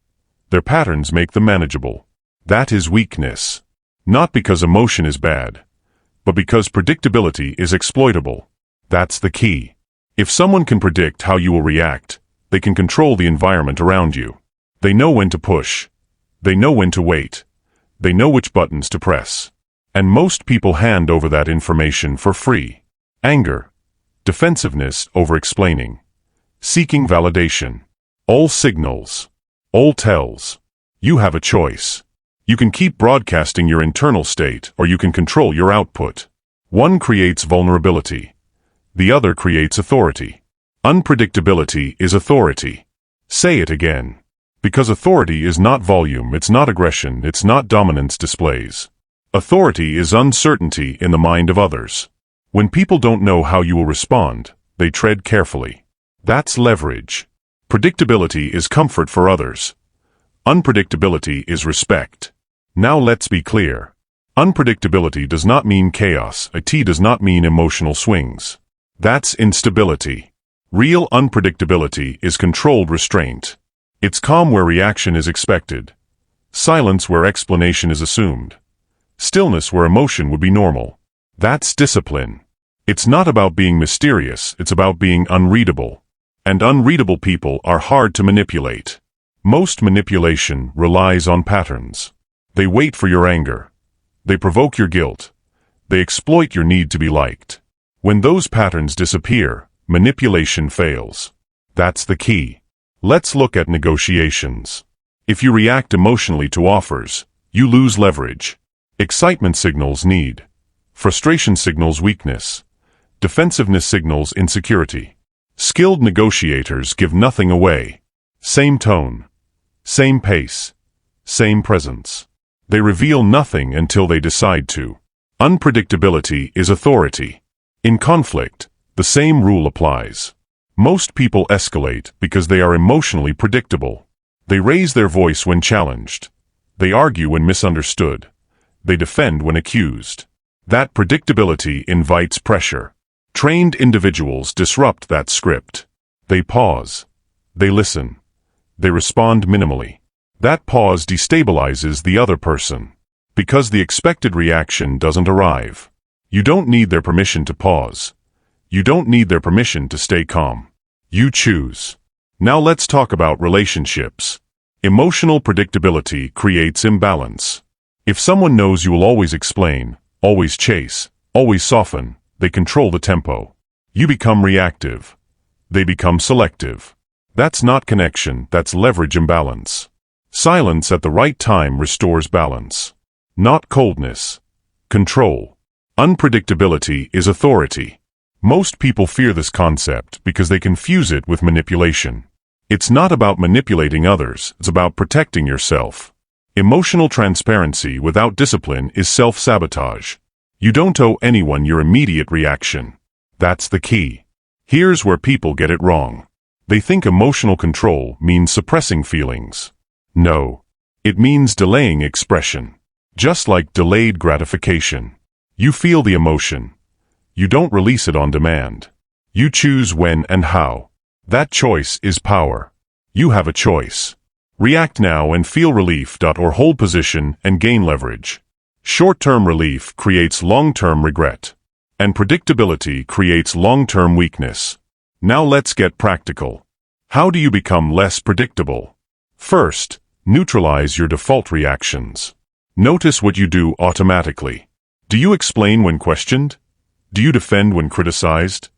Their patterns make them manageable. That is weakness. Not because emotion is bad, but because predictability is exploitable. That's the key. If someone can predict how you will react, they can control the environment around you. They know when to push. They know when to wait. They know which buttons to press. And most people hand over that information for free. Anger. Defensiveness over explaining. Seeking validation. All signals. All tells. You have a choice. You can keep broadcasting your internal state, or you can control your output. One creates vulnerability. The other creates authority. Unpredictability is authority. Say it again. Because authority is not volume, it's not aggression, it's not dominance displays. Authority is uncertainty in the mind of others. When people don't know how you will respond, they tread carefully. That's leverage. Predictability is comfort for others. Unpredictability is respect. Now let's be clear. Unpredictability does not mean chaos. It does not mean emotional swings. That's instability. Real unpredictability is controlled restraint. It's calm where reaction is expected. Silence where explanation is assumed. Stillness where emotion would be normal. That's discipline. It's not about being mysterious, it's about being unreadable. And unreadable people are hard to manipulate. Most manipulation relies on patterns. They wait for your anger. They provoke your guilt. They exploit your need to be liked. When those patterns disappear, manipulation fails. That's the key. Let's look at negotiations. If you react emotionally to offers, you lose leverage. Excitement signals need. Frustration signals weakness. Defensiveness signals insecurity. Skilled negotiators give nothing away. Same tone. Same pace. Same presence. They reveal nothing until they decide to. Unpredictability is authority. In conflict, the same rule applies. Most people escalate because they are emotionally predictable. They raise their voice when challenged. They argue when misunderstood. They defend when accused. That predictability invites pressure. Trained individuals disrupt that script. They pause. They listen. They respond minimally. That pause destabilizes the other person. Because the expected reaction doesn't arrive. You don't need their permission to pause. You don't need their permission to stay calm. You choose. Now let's talk about relationships. Emotional predictability creates imbalance. If someone knows you will always explain, always chase, always soften, they control the tempo. You become reactive. They become selective. That's not connection, that's leverage imbalance. Silence at the right time restores balance. Not coldness. Control. Unpredictability is authority. Most people fear this concept because they confuse it with manipulation. It's not about manipulating others, it's about protecting yourself. Emotional transparency without discipline is self-sabotage. You don't owe anyone your immediate reaction. That's the key. Here's where people get it wrong. They think emotional control means suppressing feelings. No. It means delaying expression. Just like delayed gratification. You feel the emotion. You don't release it on demand. You choose when and how. That choice is power. You have a choice. React now and feel relief. Or hold position and gain leverage. Short-term relief creates long-term regret. And predictability creates long-term weakness. Now let's get practical. How do you become less predictable? First, neutralize your default reactions. Notice what you do automatically. Do you explain when questioned? Do you defend when criticized?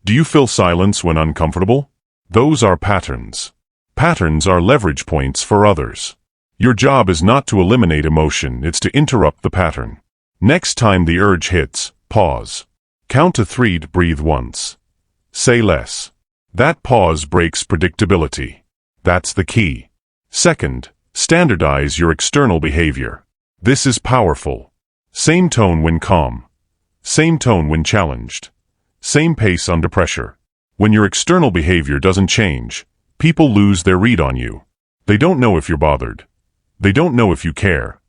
Do you fill silence when uncomfortable? Those are patterns. Patterns are leverage points for others. Your job is not to eliminate emotion, it's to interrupt the pattern. Next time the urge hits, pause. Count to 3 to breathe once. Say less. That pause breaks predictability. That's the key. Second, standardize your external behavior. This is powerful. Same tone when calm. Same tone when challenged. Same pace under pressure. When your external behavior doesn't change, people lose their read on you. They don't know if you're bothered. They don't know if you care.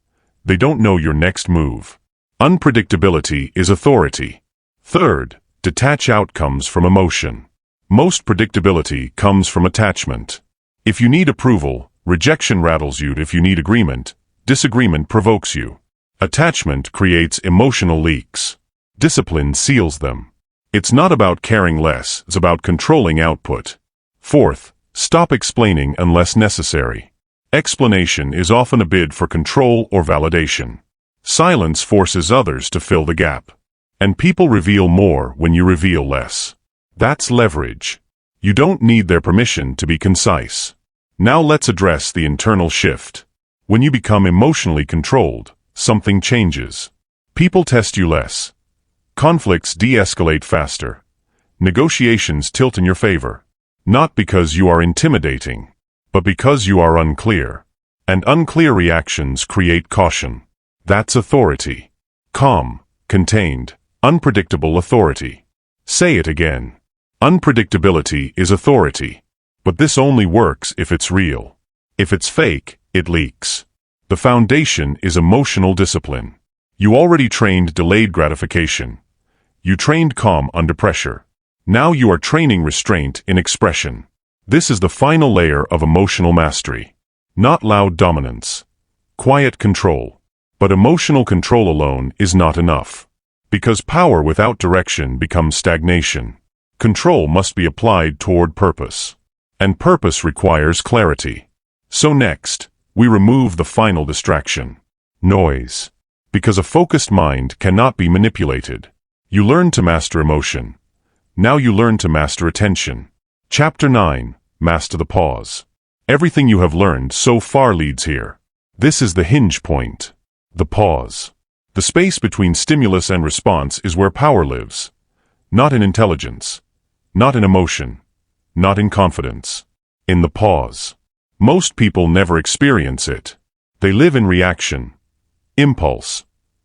They don't know your next move. Unpredictability is authority. Third, detach outcomes from emotion. Most predictability comes from attachment. If you need approval, rejection rattles you. If you need agreement, disagreement provokes you. Attachment creates emotional leaks. Discipline seals them. It's not about caring less, it's about controlling output. Fourth, stop explaining unless necessary. Explanation is often a bid for control or validation. Silence forces others to fill the gap. And people reveal more when you reveal less. That's leverage. You don't need their permission to be concise. Now let's address the internal shift. When you become emotionally controlled, something changes. People test you less. Conflicts de-escalate faster. Negotiations tilt in your favor. Not because you are intimidating, but because you are unclear. And unclear reactions create caution. That's authority. Calm, contained, unpredictable authority. Say it again. Unpredictability is authority. But this only works if it's real. If it's fake, it leaks. The foundation is emotional discipline. You already trained delayed gratification. You trained calm under pressure. Now you are training restraint in expression. This is the final layer of emotional mastery. Not loud dominance. Quiet control. But emotional control alone is not enough. Because power without direction becomes stagnation. Control must be applied toward purpose. And purpose requires clarity. So next, we remove the final distraction. Noise. Because a focused mind cannot be manipulated. You learn to master emotion. Now you learn to master attention. Chapter 9, Master the Pause. Everything you have learned so far leads here. This is the hinge point. The pause. The space between stimulus and response is where power lives. Not in intelligence. Not in emotion. Not in confidence. In the pause. Most people never experience it. They live in reaction. Impulse.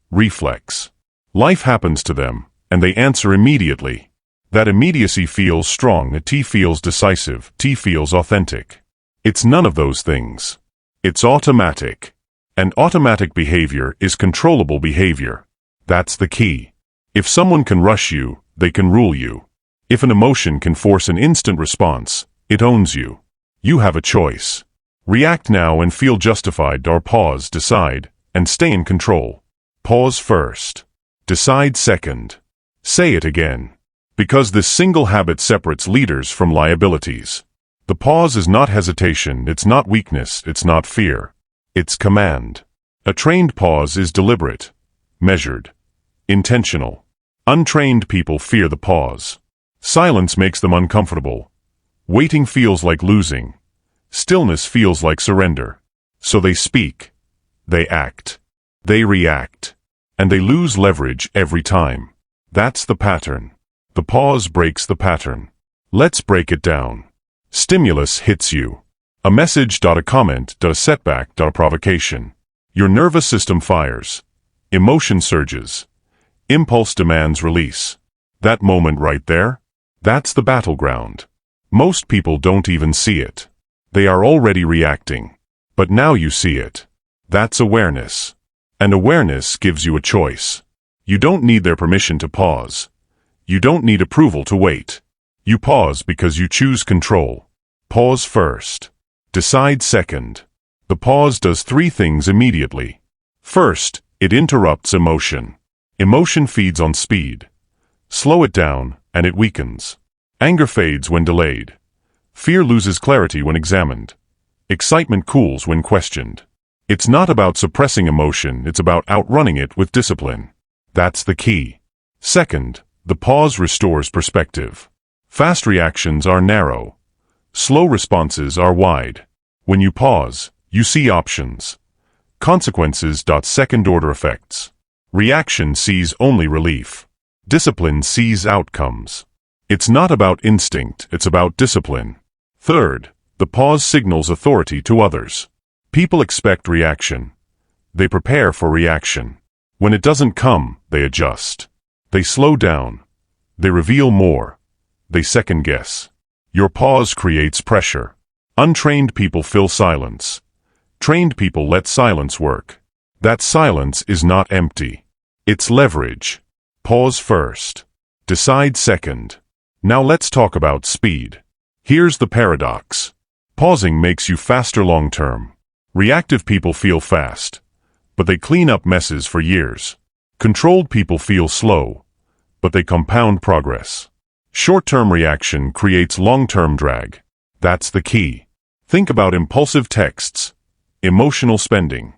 Reflex. Life happens to them, and they answer immediately. That immediacy feels strong, T feels decisive, T feels authentic. It's none of those things. It's automatic. And automatic behavior is controllable behavior. That's the key. If someone can rush you, they can rule you. If an emotion can force an instant response, it owns you. You have a choice. React now and feel justified, or pause, decide, and stay in control. Pause first. Decide second. Say it again. Because this single habit separates leaders from liabilities. The pause is not hesitation, it's not weakness, it's not fear. It's command. A trained pause is deliberate, measured, intentional. Untrained people fear the pause. Silence makes them uncomfortable. Waiting feels like losing. Stillness feels like surrender. So they speak. They act. They react. And they lose leverage every time. That's the pattern. The pause breaks the pattern. Let's break it down. Stimulus hits you. A message, a comment, a setback, a provocation. Your nervous system fires. Emotion surges. Impulse demands release. That moment right there? That's the battleground. Most people don't even see it. They are already reacting. But now you see it. That's awareness. And awareness gives you a choice. You don't need their permission to pause. You don't need approval to wait. You pause because you choose control. Pause first. Decide second. The pause does three things immediately. First, it interrupts emotion. Emotion feeds on speed. Slow it down, and it weakens. Anger fades when delayed. Fear loses clarity when examined. Excitement cools when questioned. It's not about suppressing emotion, it's about outrunning it with discipline. That's the key. Second, the pause restores perspective. Fast reactions are narrow. Slow responses are wide. When you pause, you see options. Consequences. Second-order effects. Reaction sees only relief. Discipline sees outcomes. It's not about instinct, it's about discipline. Third, the pause signals authority to others. People expect reaction. They prepare for reaction. When it doesn't come, they adjust. They slow down. They reveal more. They second-guess. Your pause creates pressure. Untrained people fill silence. Trained people let silence work. That silence is not empty. It's leverage. Pause first. Decide second. Now let's talk about speed. Here's the paradox. Pausing makes you faster long-term. Reactive people feel fast, but they clean up messes for years. Controlled people feel slow, but they compound progress. Short-term reaction creates long-term drag. That's the key. Think about impulsive texts, emotional spending,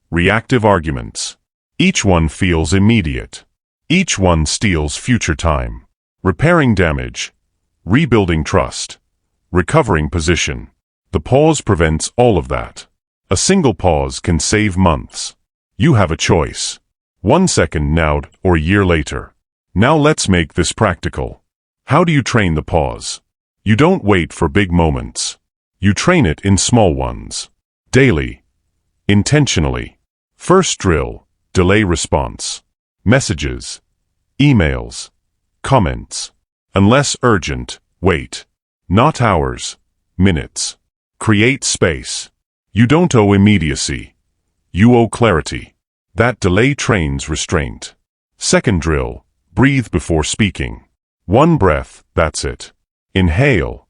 reactive arguments. Each one feels immediate. Each one steals future time. Repairing damage, rebuilding trust, recovering position. The pause prevents all of that. A single pause can save months. You have a choice. 1 second now or a year later. Now let's make this practical. How do you train the pause? You don't wait for big moments. You train it in small ones. Daily. Intentionally. First drill, delay response. Messages. Emails. Comments. Unless urgent, wait. Not hours, minutes. Create space. You don't owe immediacy. You owe clarity. That delay trains restraint. Second drill, breathe before speaking. 1 breath, that's it. Inhale.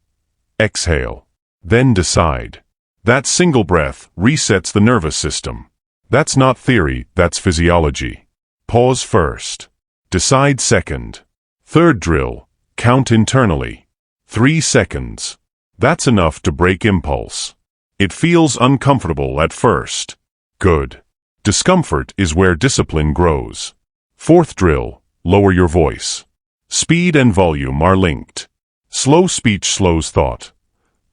Exhale. Then decide. That single breath resets the nervous system. That's not theory, that's physiology. Pause first. Decide second. Third drill, count internally. 3 seconds. That's enough to break impulse. It feels uncomfortable at first. Good. Discomfort is where discipline grows. Fourth drill, lower your voice. Speed and volume are linked. Slow speech slows thought.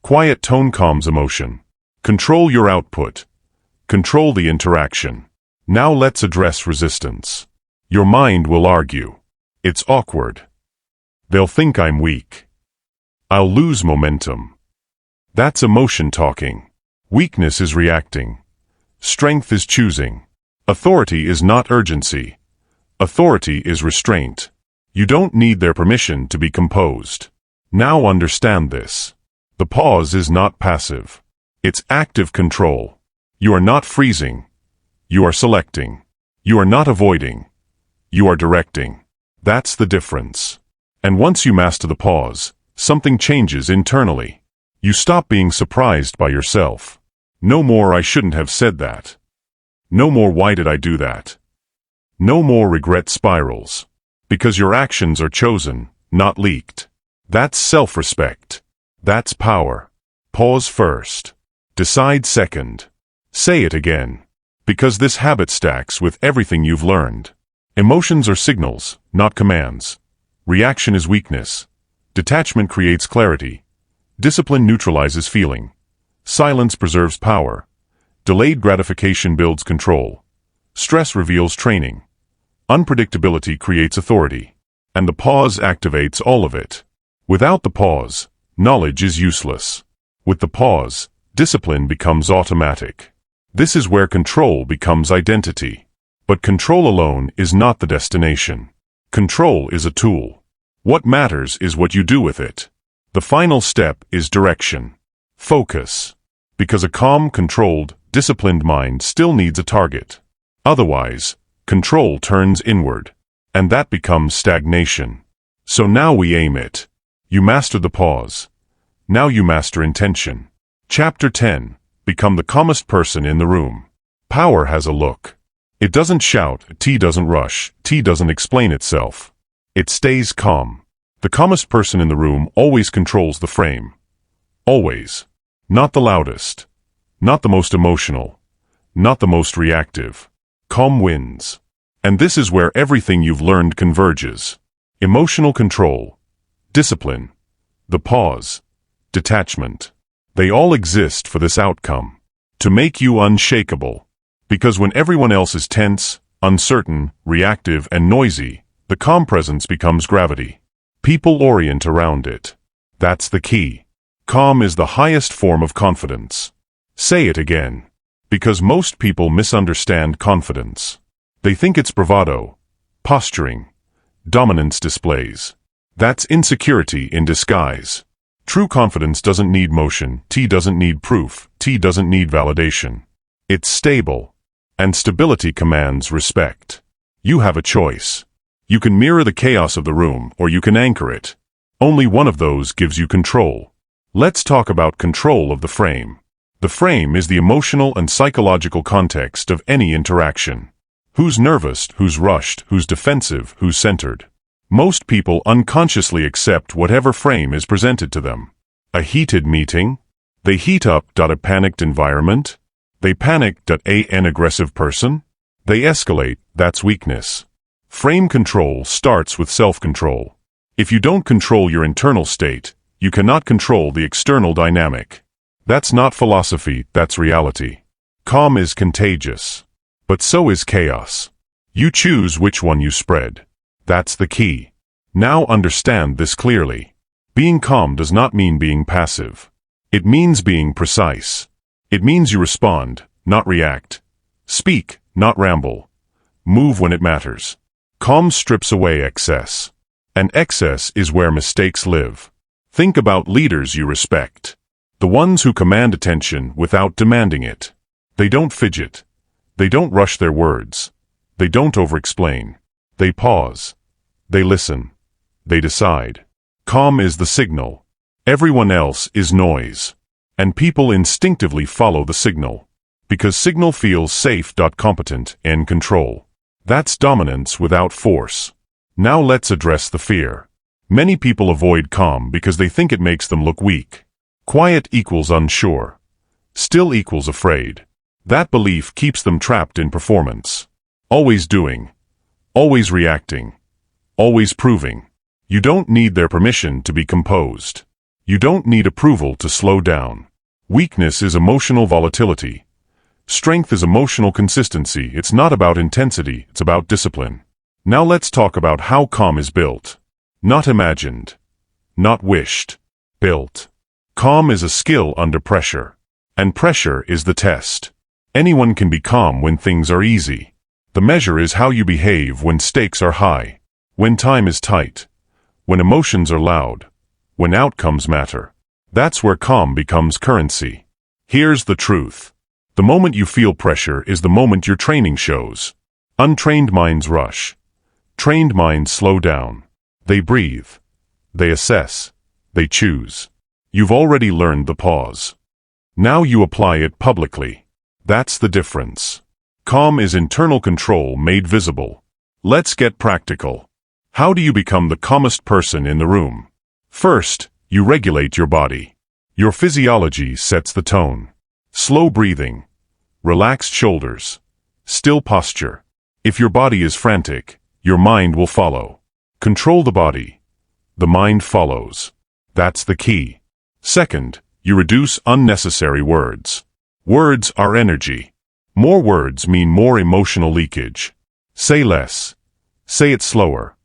Quiet tone calms emotion. Control your output. Control the interaction. Now let's address resistance. Your mind will argue. It's awkward. They'll think I'm weak. I'll lose momentum. That's emotion talking. Weakness is reacting. Strength is choosing. Authority is not urgency. Authority is restraint. You don't need their permission to be composed. Now understand this. The pause is not passive. It's active control. You are not freezing. You are selecting. You are not avoiding. You are directing. That's the difference. And once you master the pause, something changes internally. You stop being surprised by yourself. No more "I shouldn't have said that." No more "Why did I do that?" No more regret spirals. Because your actions are chosen, not leaked. That's self-respect. That's power. Pause first. Decide second. Say it again. Because this habit stacks with everything you've learned. Emotions are signals, not commands. Reaction is weakness. Detachment creates clarity. Discipline neutralizes feeling. Silence preserves power. Delayed gratification builds control. Stress reveals training. Unpredictability creates authority. And the pause activates all of it. Without the pause, knowledge is useless. With the pause, discipline becomes automatic. This is where control becomes identity. But control alone is not the destination. Control is a tool. What matters is what you do with it. The final step is direction. Focus. Because a calm, controlled, disciplined mind still needs a target. Otherwise, control turns inward. And that becomes stagnation. So now we aim it. You master the pause. Now you master intention. Chapter 10. Become the calmest person in the room. Power has a look. It doesn't shout, T doesn't rush, T doesn't explain itself. It stays calm. The calmest person in the room always controls the frame. Always. Not the loudest. Not the most emotional. Not the most reactive. Calm wins. And this is where everything you've learned converges. Emotional control. Discipline. The pause. Detachment. They all exist for this outcome. To make you unshakable. Because when everyone else is tense, uncertain, reactive, and noisy, the calm presence becomes gravity. People orient around it. That's the key. Calm is the highest form of confidence. Say it again. Because most people misunderstand confidence. They think it's bravado, posturing, dominance displays. That's insecurity in disguise. True confidence doesn't need motion, T doesn't need proof, T doesn't need validation. It's stable. And stability commands respect. You have a choice. You can mirror the chaos of the room, or you can anchor it. Only one of those gives you control. Let's talk about control of the frame. The frame is the emotional and psychological context of any interaction. Who's nervous, who's rushed, who's defensive, who's centered. Most people unconsciously accept whatever frame is presented to them. A heated meeting? They heat up. A panicked environment? They panic. An aggressive person? They escalate. That's weakness. Frame control starts with self-control. If you don't control your internal state, you cannot control the external dynamic. That's not philosophy, that's reality. Calm is contagious. But so is chaos. You choose which one you spread. That's the key. Now understand this clearly. Being calm does not mean being passive. It means being precise. It means you respond, not react. Speak, not ramble. Move when it matters. Calm strips away excess. And excess is where mistakes live. Think about leaders you respect. The ones who command attention without demanding it. They don't fidget. They don't rush their words. They don't over-explain. They pause. They listen. They decide. Calm is the signal. Everyone else is noise. And people instinctively follow the signal. Because signal feels safe. Competent and control. That's dominance without force. Now let's address the fear. Many people avoid calm because they think it makes them look weak. Quiet equals unsure. Still equals afraid. That belief keeps them trapped in performance. Always doing. Always reacting. Always proving. You don't need their permission to be composed. You don't need approval to slow down. Weakness is emotional volatility. Strength is emotional consistency. It's not about intensity, it's about discipline. Now let's talk about how calm is built. Not imagined. Not wished. Built. Calm is a skill under pressure. And pressure is the test. Anyone can be calm when things are easy. The measure is how you behave when stakes are high. When time is tight. When emotions are loud. When outcomes matter. That's where calm becomes currency. Here's the truth. The moment you feel pressure is the moment your training shows. Untrained minds rush. Trained minds slow down. They breathe. They assess. They choose. You've already learned the pause. Now you apply it publicly. That's the difference. Calm is internal control made visible. Let's get practical. How do you become the calmest person in the room? First, you regulate your body. Your physiology sets the tone. Slow breathing, relaxed shoulders, still posture. If your body is frantic, your mind will follow. Control the body. The mind follows. That's the key. Second, you reduce unnecessary words. Words are energy. More words mean more emotional leakage. Say less. Say it slower.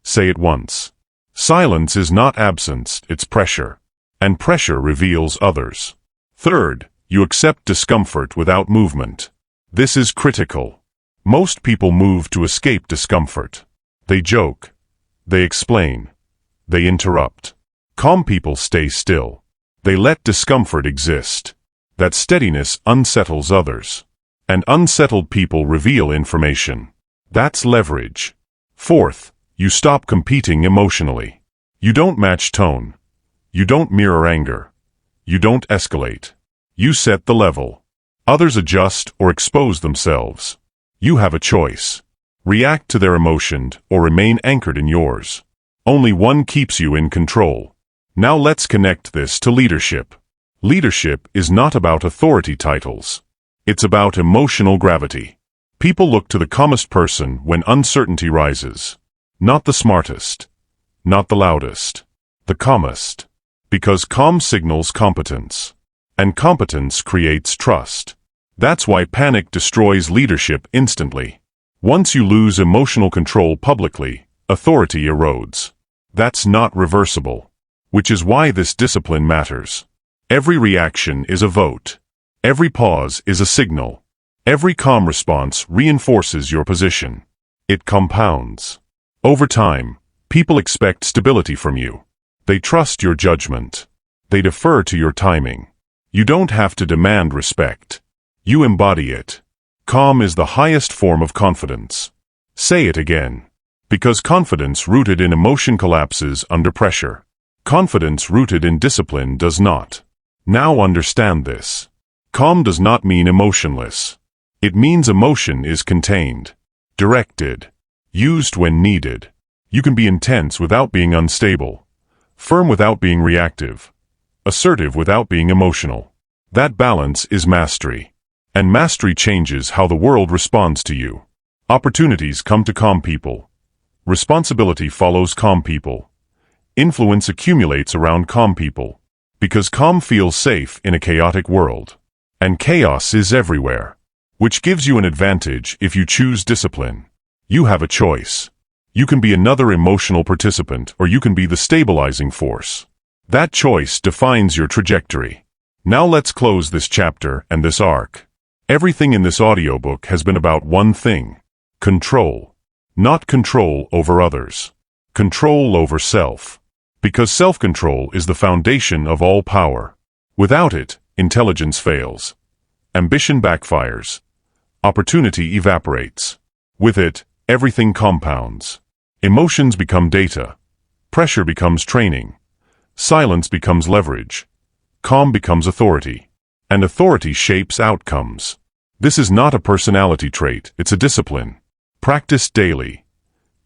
Say it once. Silence is not absence, it's pressure. And pressure reveals others. Third, you accept discomfort without movement. This is critical. Most people move to escape discomfort. They joke. They explain. They interrupt. Calm people stay still. They let discomfort exist. That steadiness unsettles others. And unsettled people reveal information. That's leverage. Fourth, you stop competing emotionally. You don't match tone. You don't mirror anger. You don't escalate. You set the level. Others adjust or expose themselves. You have a choice. React to their emotion or remain anchored in yours. Only one keeps you in control. Now let's connect this to leadership. Leadership is not about authority titles. It's about emotional gravity. People look to the calmest person when uncertainty rises. Not the smartest. Not the loudest. The calmest. Because calm signals competence. And competence creates trust. That's why panic destroys leadership instantly. Once you lose emotional control publicly, authority erodes. That's not reversible. Which is why this discipline matters. Every reaction is a vote. Every pause is a signal. Every calm response reinforces your position. It compounds. Over time, people expect stability from you. They trust your judgment. They defer to your timing. You don't have to demand respect. You embody it. Calm is the highest form of confidence. Say it again. Because confidence rooted in emotion collapses under pressure. Confidence rooted in discipline does not. Now understand this. Calm does not mean emotionless. It means emotion is contained, directed, used when needed. You can be intense without being unstable, firm without being reactive, assertive without being emotional. That balance is mastery. And mastery changes how the world responds to you. Opportunities come to calm people. Responsibility follows calm people. Influence accumulates around calm people. Because calm feels safe in a chaotic world. And chaos is everywhere. Which gives you an advantage if you choose discipline. You have a choice. You can be another emotional participant or you can be the stabilizing force. That choice defines your trajectory. Now let's close this chapter and this arc. Everything in this audiobook has been about one thing. Control. Not control over others. Control over self. Because self-control is the foundation of all power. Without it, intelligence fails. Ambition backfires. Opportunity evaporates. With it, everything compounds. Emotions become data. Pressure becomes training. Silence becomes leverage. Calm becomes authority. And authority shapes outcomes. This is not a personality trait, it's a discipline. Practiced daily.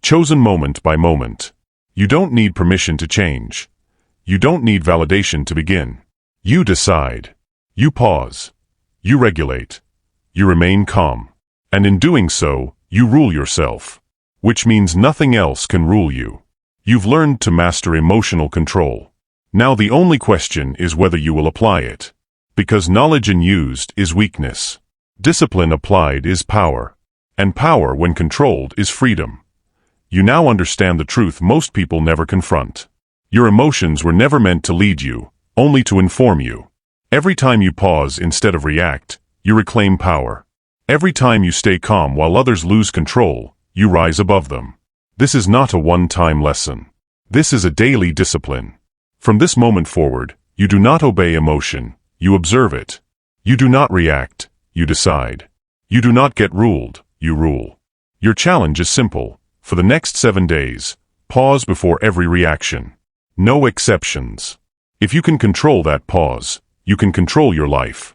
Chosen moment by moment. You don't need permission to change. You don't need validation to begin. You decide. You pause. You regulate. You remain calm. And in doing so, you rule yourself. Which means nothing else can rule you. You've learned to master emotional control. Now the only question is whether you will apply it. Because knowledge unused is weakness. Discipline applied is power. And power when controlled is freedom. You now understand the truth most people never confront. Your emotions were never meant to lead you, only to inform you. Every time you pause instead of react, you reclaim power. Every time you stay calm while others lose control, you rise above them. This is not a one-time lesson. This is a daily discipline. From this moment forward, you do not obey emotion, you observe it. You do not react, you decide. You do not get ruled, you rule. Your challenge is simple. For the next 7 days, pause before every reaction. No exceptions. If you can control that pause, you can control your life.